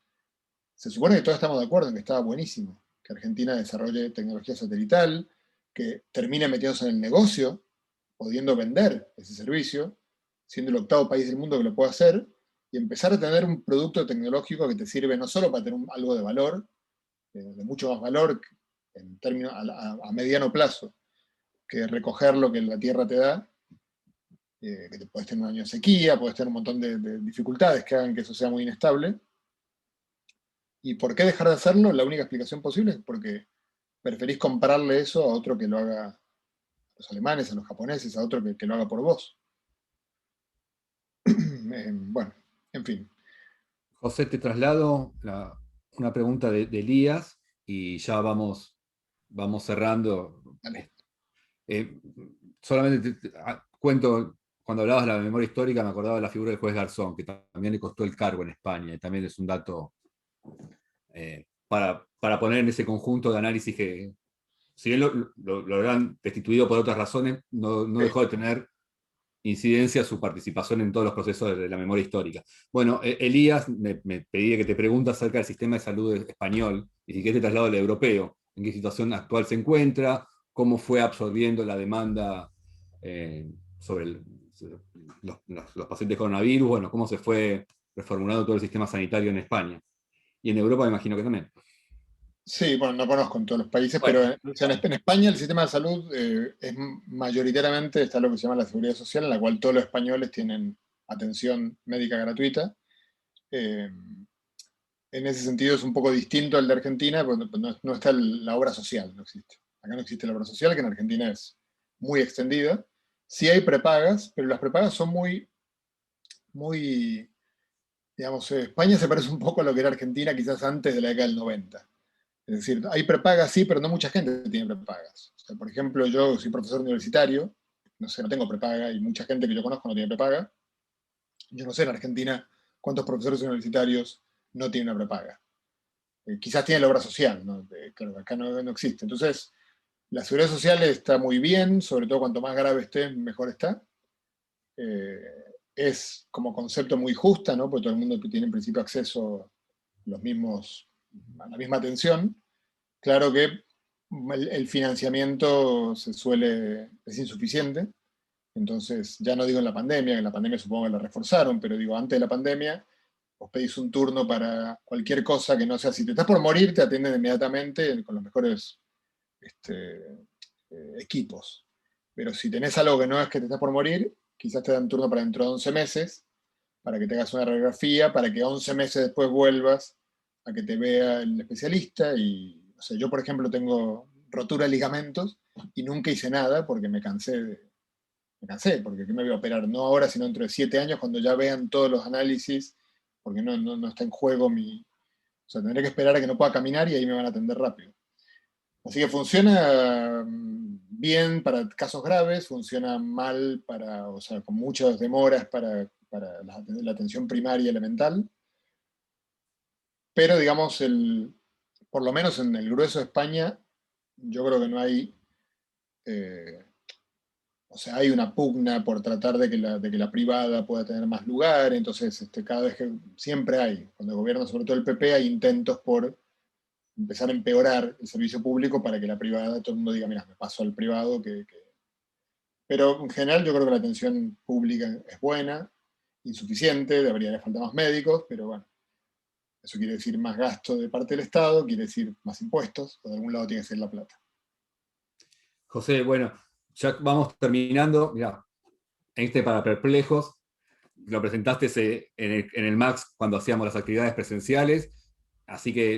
se supone que todos estamos de acuerdo en que estaba buenísimo que Argentina desarrolle tecnología satelital, que termine metiéndose en el negocio, pudiendo vender ese servicio, siendo el octavo país del mundo que lo puede hacer, y empezar a tener un producto tecnológico que te sirve no solo para tener algo de valor, de mucho más valor en términos a mediano plazo, que recoger lo que la tierra te da, que te puedes tener un año de sequía, puedes tener un montón de dificultades que hagan que eso sea muy inestable. ¿Y por qué dejar de hacerlo? La única explicación posible es porque preferís comprarle eso a otro que lo haga, a los alemanes, a los japoneses, a otro que lo haga por vos. Bueno, en fin. José, te traslado una pregunta de Elías y ya vamos cerrando. Dale. Solamente cuento, cuando hablabas de la memoria histórica, me acordaba de la figura del juez Garzón, que también le costó el cargo en España, y también es un dato para poner en ese conjunto de análisis que, si bien lo habrán destituido por otras razones, no dejó de tener incidencia su participación en todos los procesos de la memoria histórica. Bueno, Elías me pedía que te pregunte acerca del sistema de salud español, y si quieres te traslado al europeo, en qué situación actual se encuentra, cómo fue absorbiendo la demanda sobre los pacientes coronavirus, bueno, cómo se fue reformulando todo el sistema sanitario en España. Y en Europa me imagino que también. Sí, bueno, no conozco en todos los países, Bueno, pero o sea, en España el sistema de salud es mayoritariamente, está lo que se llama la seguridad social, en la cual todos los españoles tienen atención médica gratuita. Eh, en ese sentido es un poco distinto al de Argentina, porque no está la obra social, no existe. Acá no existe la obra social, que en Argentina es muy extendida. Sí hay prepagas, pero las prepagas son muy, digamos, España se parece un poco a lo que era Argentina quizás antes de la década del 90. Es decir, hay prepagas, sí, pero no mucha gente tiene prepagas. O sea, por ejemplo, yo soy profesor universitario, no sé, no tengo prepaga, y mucha gente que yo conozco no tiene prepaga. Yo no sé en Argentina cuántos profesores universitarios no tienen una prepaga. Quizás tienen la obra social, ¿no? Claro, acá no existe. Entonces, la seguridad social está muy bien, sobre todo cuanto más grave esté, mejor está. Es como concepto muy justa, ¿no? Porque todo el mundo tiene en principio acceso a la misma atención. Claro que el financiamiento es insuficiente, entonces ya no digo en la pandemia, que en la pandemia supongo que la reforzaron, pero digo, antes de la pandemia, vos pedís un turno para cualquier cosa que no sea, si te estás por morir, te atienden inmediatamente con los mejores equipos. Pero si tenés algo que no es que te estás por morir, quizás te dan turno para dentro de 11 meses, para que te hagas una radiografía, para que 11 meses después vuelvas a que te vea el especialista. Y, o sea, yo, por ejemplo, tengo rotura de ligamentos y nunca hice nada porque me cansé, porque ¿qué me voy a operar? No ahora, sino dentro de 7 años, cuando ya vean todos los análisis, porque no está en juego mi... O sea, tendré que esperar a que no pueda caminar y ahí me van a atender rápido. Así que funciona bien para casos graves, funciona mal o sea, con muchas demoras para la atención primaria elemental, pero digamos, por lo menos en el grueso de España, yo creo que no hay, eh, o sea, hay una pugna por tratar de que la privada pueda tener más lugar, entonces cada vez que siempre hay, cuando gobierna sobre todo el PP, hay intentos por empezar a empeorar el servicio público para que la privada, todo el mundo diga, mira, me paso al privado. Pero en general yo creo que la atención pública es buena, insuficiente, debería haber falta más médicos, pero bueno, eso quiere decir más gasto de parte del Estado, quiere decir más impuestos, o de algún lado tiene que ser la plata. José, bueno, ya vamos terminando. Mirá, para perplejos, lo presentaste en el MAX cuando hacíamos las actividades presenciales, así que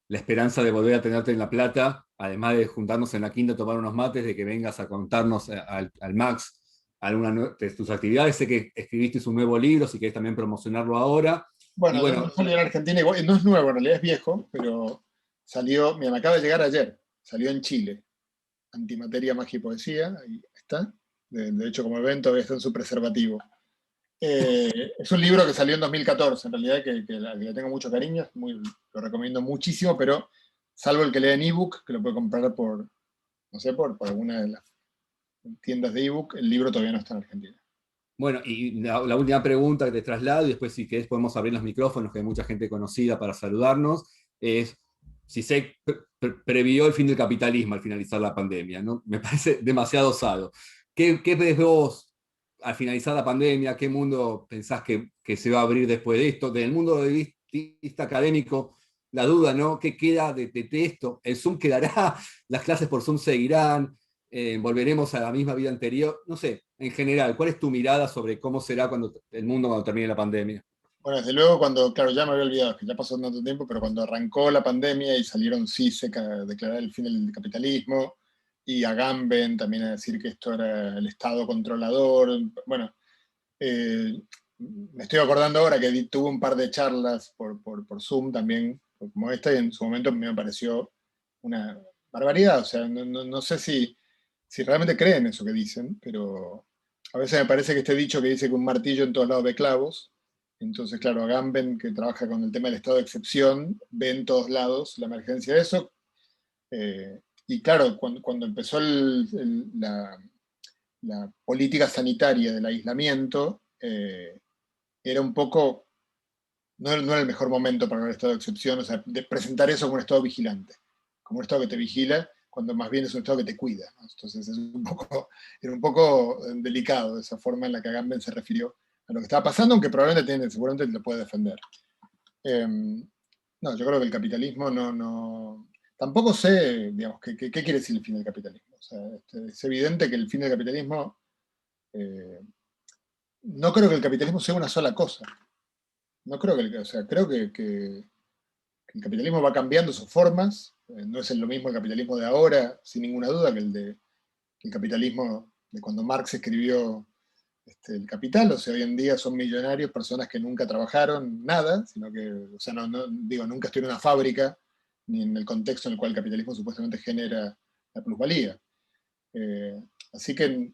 la esperanza de volver a tenerte en La Plata, además de juntarnos en la quinta a tomar unos mates, de que vengas a contarnos al MAX algunas de tus actividades. Sé que escribiste un nuevo libro, si querés también promocionarlo ahora. Bueno, Y bueno, salió en Argentina, igual, no es nuevo, en realidad es viejo, pero salió, mira, me acaba de llegar ayer, salió en Chile, Antimateria, Magia y Poesía, ahí está. De hecho, como evento todavía está en su preservativo. Es un libro que salió en 2014, en realidad, que le tengo mucho cariño, lo recomiendo muchísimo, pero salvo el que lee en ebook, que lo puede comprar por, no sé, por alguna de tiendas de ebook, el libro todavía no está en Argentina. Bueno, y la última pregunta que te traslado, y después si querés podemos abrir los micrófonos, que hay mucha gente conocida para saludarnos, es si se previó el fin del capitalismo al finalizar la pandemia, ¿no? Me parece demasiado osado. ¿Qué ves vos al finalizar la pandemia? ¿Qué mundo pensás que se va a abrir después de esto? Desde el mundo de vista académico, la duda, ¿no? ¿Qué queda de esto? ¿El Zoom quedará? ¿Las clases por Zoom seguirán? ¿Volveremos a la misma vida anterior? No sé, en general, ¿cuál es tu mirada sobre cómo será el mundo cuando termine la pandemia? Bueno, desde luego claro, ya me había olvidado, que ya pasó tanto tiempo, pero cuando arrancó la pandemia y salieron CISEC a declarar el fin del capitalismo, y Agamben también a decir que esto era el Estado controlador, bueno, me estoy acordando ahora que tuve un par de charlas por Zoom también, como esta, y en su momento me pareció una barbaridad, o sea, no sé si realmente creen eso que dicen, pero a veces me parece que este dicho que dice que un martillo en todos lados ve clavos. Entonces, claro, Agamben, que trabaja con el tema del estado de excepción, ve en todos lados la emergencia de eso. Y claro, cuando empezó la política sanitaria del aislamiento, era un poco, no era el mejor momento para el estado de excepción, o sea, de presentar eso como un estado vigilante, como un estado que te vigila, cuando más bien es un estado que te cuida, ¿no? Entonces era un poco delicado esa forma en la que Agamben se refirió a lo que estaba pasando, aunque seguramente lo puede defender. No, yo creo que el capitalismo no. Tampoco sé, digamos, qué quiere decir el fin del capitalismo. O sea, es evidente que el fin del capitalismo. No creo que el capitalismo sea una sola cosa. No creo que. O sea, creo que el capitalismo va cambiando sus formas. No es lo mismo el capitalismo de ahora, sin ninguna duda, que el capitalismo de cuando Marx escribió el Capital. O sea, hoy en día son millonarios personas que nunca trabajaron nada, sino que, o sea, digo, nunca estuvieron en una fábrica, ni en el contexto en el cual el capitalismo supuestamente genera la plusvalía. Así que,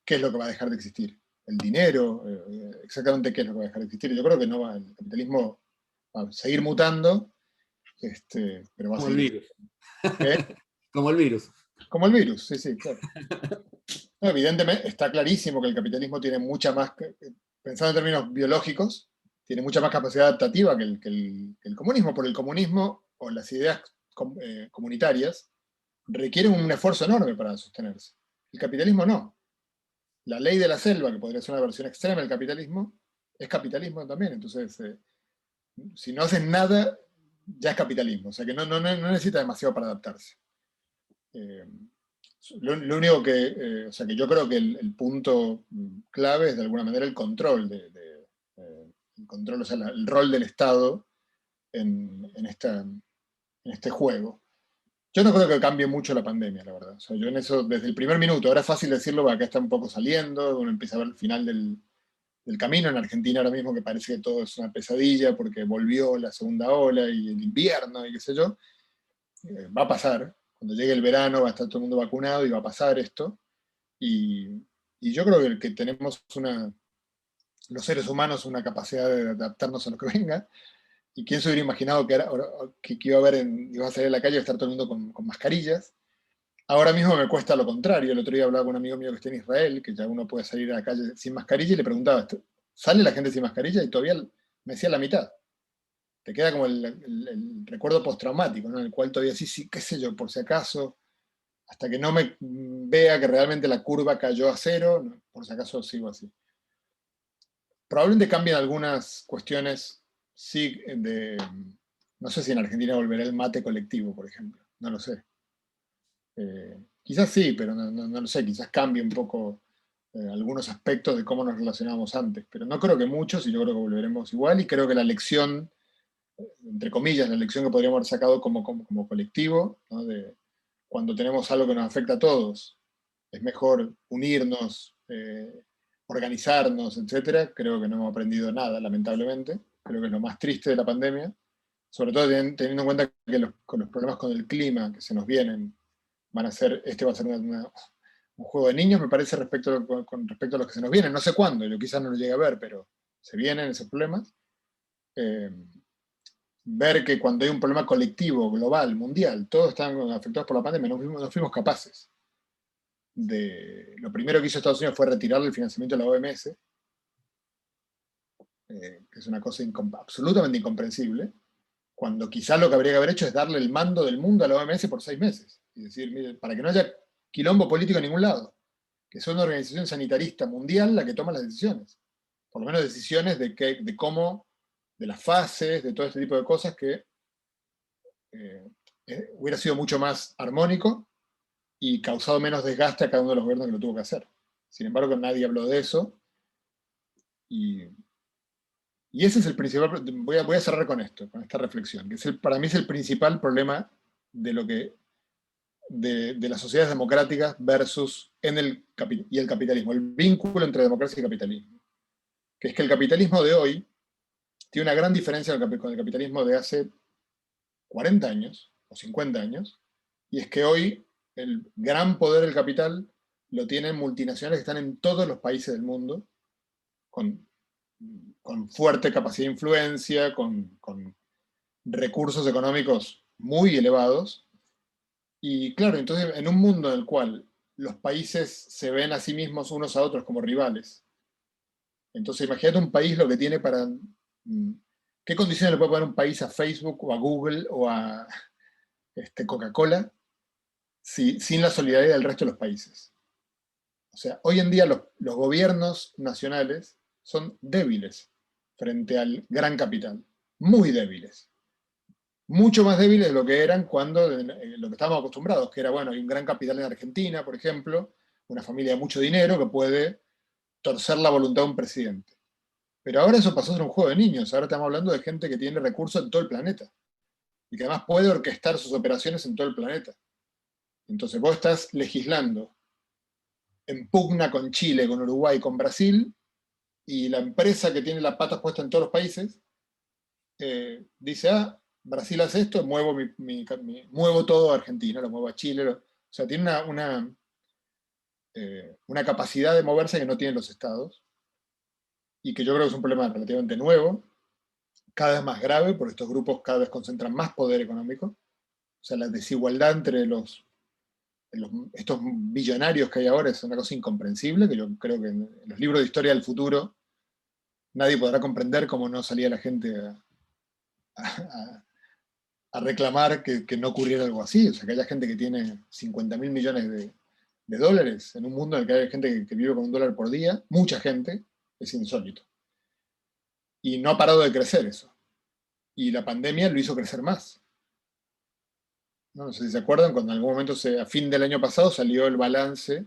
¿qué es lo que va a dejar de existir? El dinero, exactamente qué es lo que va a dejar de existir. Yo creo que no el capitalismo va a seguir mutando, pero va a Como el seguir. virus. ¿Qué? Como el virus. Como el virus, sí, sí, claro. No, evidentemente está clarísimo que el capitalismo tiene mucha más, pensando en términos biológicos, tiene mucha más capacidad adaptativa que el comunismo, por el comunismo o las ideas comunitarias requieren un esfuerzo enorme para sostenerse. El capitalismo no. La ley de la selva, que podría ser una versión extrema del capitalismo, es capitalismo también. Entonces, si no hacen nada, ya es capitalismo. O sea que no necesita demasiado para adaptarse. Lo único que, o sea, que yo creo que el punto clave es de alguna manera el control, el control, o sea, el rol del Estado en este juego. Yo no creo que cambie mucho la pandemia, la verdad. O sea, yo en eso, desde el primer minuto, ahora es fácil decirlo, porque acá está un poco saliendo, uno empieza a ver el final del camino. En Argentina ahora mismo que parece que todo es una pesadilla porque volvió la segunda ola y el invierno y qué sé yo. Va a pasar. Cuando llegue el verano va a estar todo el mundo vacunado y va a pasar esto. Y, y yo creo que tenemos los seres humanos una capacidad de adaptarnos a lo que venga. ¿Y quién se hubiera imaginado que iba a haber iba a salir a la calle y a estar todo el mundo con mascarillas? Ahora mismo me cuesta lo contrario. El otro día hablaba con un amigo mío que está en Israel, que ya uno puede salir a la calle sin mascarilla, y le preguntaba, ¿sale la gente sin mascarilla? Y todavía me decía la mitad. Te queda como el recuerdo postraumático, ¿no? En el cual todavía sí, qué sé yo, por si acaso, hasta que no me vea que realmente la curva cayó a cero, no, por si acaso sigo así. Probablemente cambien algunas cuestiones, sí, no sé si en Argentina volverá el mate colectivo, por ejemplo, no lo sé. Quizás sí, pero no lo sé, quizás cambie un poco algunos aspectos de cómo nos relacionábamos antes, pero no creo que muchos, y yo creo que volveremos igual, y creo que la lección, entre comillas, la lección que podríamos haber sacado como colectivo, ¿no? De cuando tenemos algo que nos afecta a todos, es mejor unirnos, organizarnos, etcétera. Creo que no hemos aprendido nada, lamentablemente. Creo que es lo más triste de la pandemia, sobre todo teniendo en cuenta que con los problemas con el clima que se nos vienen, va a ser un juego de niños, me parece, con respecto a los que se nos vienen. No sé cuándo, yo quizás no lo llegue a ver, pero se vienen esos problemas. Ver que cuando hay un problema colectivo, global, mundial, todos están afectados por la pandemia, no fuimos capaces. lo primero que hizo Estados Unidos fue retirarle el financiamiento de la OMS, que es una cosa absolutamente incomprensible, cuando quizás lo que habría que haber hecho es darle el mando del mundo a la OMS por 6 meses. Y decir, mire, para que no haya quilombo político en ningún lado, que sea una organización sanitarista mundial la que toma las decisiones. Por lo menos decisiones de cómo, de las fases, de todo este tipo de cosas que hubiera sido mucho más armónico y causado menos desgaste a cada uno de los gobiernos que lo tuvo que hacer. Sin embargo, nadie habló de eso. Y ese es el principal, voy a cerrar con esto, con esta reflexión, que para mí es el principal problema de las sociedades democráticas versus el capitalismo, el vínculo entre democracia y capitalismo. Que es que el capitalismo de hoy tiene una gran diferencia con el capitalismo de hace 40 años o 50 años, y es que hoy el gran poder del capital lo tienen multinacionales que están en todos los países del mundo, con fuerte capacidad de influencia, con recursos económicos muy elevados. Y claro, entonces en un mundo en el cual los países se ven a sí mismos unos a otros como rivales, entonces imagínate un país lo que tiene para... ¿Qué condiciones le puede poner un país a Facebook o a Google o a Coca-Cola sin la solidaridad del resto de los países? O sea, hoy en día los gobiernos nacionales son débiles frente al gran capital, muy débiles. Mucho más débiles de lo que eran cuando lo que estábamos acostumbrados, que era, bueno, hay un gran capital en Argentina, por ejemplo, una familia de mucho dinero que puede torcer la voluntad de un presidente. Pero ahora eso pasó a ser un juego de niños, ahora estamos hablando de gente que tiene recursos en todo el planeta y que además puede orquestar sus operaciones en todo el planeta. Entonces vos estás legislando en pugna con Chile, con Uruguay, con Brasil, y la empresa que tiene las patas puestas en todos los países dice, Brasil hace esto, muevo todo a Argentina, lo muevo a Chile. O sea, tiene una capacidad de moverse que no tienen los estados, y que yo creo que es un problema relativamente nuevo, cada vez más grave, porque estos grupos cada vez concentran más poder económico. O sea, la desigualdad entre estos billonarios que hay ahora es una cosa incomprensible, que yo creo que en los libros de historia del futuro nadie podrá comprender cómo no salía la gente a reclamar que no ocurriera algo así. O sea, que haya gente que tiene 50.000 millones de dólares en un mundo en el que hay gente que vive con $1 por día, mucha gente, es insólito. Y no ha parado de crecer eso. Y la pandemia lo hizo crecer más. No sé si se acuerdan, cuando en algún momento, a fin del año pasado, salió el balance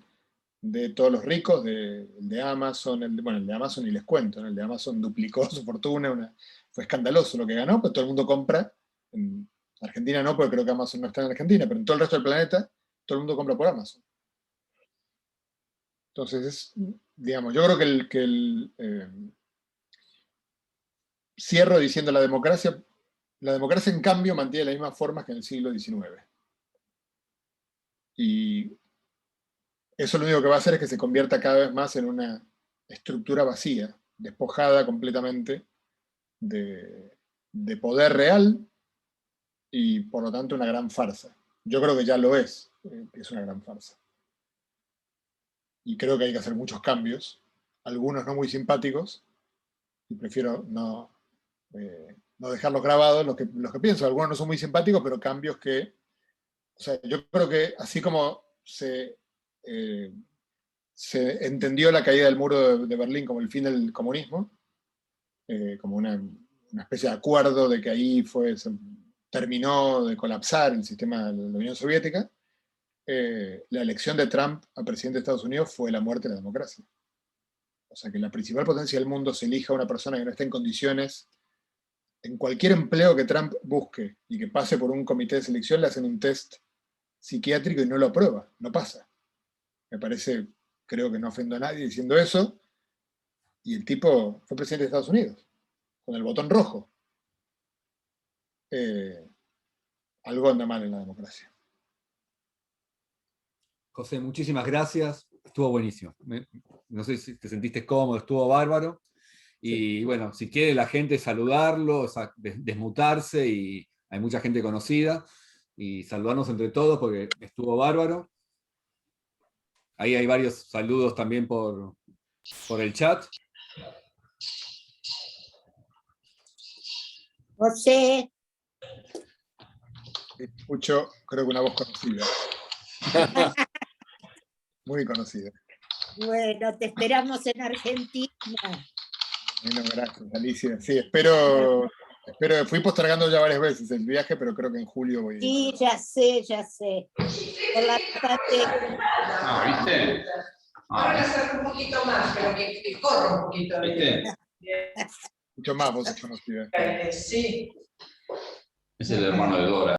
de todos los ricos, el de Amazon, el de Amazon y les cuento, ¿no? El de Amazon duplicó su fortuna, fue escandaloso lo que ganó, pues todo el mundo compra. En Argentina no, porque creo que Amazon no está en Argentina, pero en todo el resto del planeta, todo el mundo compra por Amazon. Entonces, digamos, yo creo que cierro diciendo la democracia en cambio mantiene las mismas formas que en el siglo XIX. Y eso lo único que va a hacer es que se convierta cada vez más en una estructura vacía, despojada completamente de poder real y por lo tanto una gran farsa. Yo creo que ya lo es una gran farsa. Y creo que hay que hacer muchos cambios, algunos no muy simpáticos, y prefiero no dejarlos grabados los que pienso. Algunos no son muy simpáticos, pero cambios que... O sea, yo creo que así como se entendió la caída del muro de Berlín como el fin del comunismo, como una especie de acuerdo de que ahí se terminó de colapsar el sistema de la Unión Soviética, la elección de Trump a presidente de Estados Unidos fue la muerte de la democracia. O sea, que la principal potencia del mundo se elija a una persona que no está en condiciones, en cualquier empleo que Trump busque y que pase por un comité de selección, le hacen un test psiquiátrico y no lo aprueba, no pasa. Me parece, creo que no ofendo a nadie diciendo eso, y el tipo fue presidente de Estados Unidos, con el botón rojo. Algo anda mal en la democracia. José, muchísimas gracias. Estuvo buenísimo. No sé si te sentiste cómodo, estuvo bárbaro. Y bueno, si quiere la gente saludarlo, desmutarse, y hay mucha gente conocida, y saludarnos entre todos porque estuvo bárbaro. Ahí hay varios saludos también por el chat. José, Escucho, creo que una voz conocida. Muy conocida. bueno, te esperamos en Argentina. Bueno, gracias, Alicia. Sí, espero, fui postergando ya varias veces el viaje, pero creo que en julio voy a ir. Sí, ya sé. Por la tarde. Ah, ¿viste? Ahora me acerco un poquito más, pero que corro un poquito. ¿Viste? Mucho más voces conocidas. Sí. Es el hermano de Dora.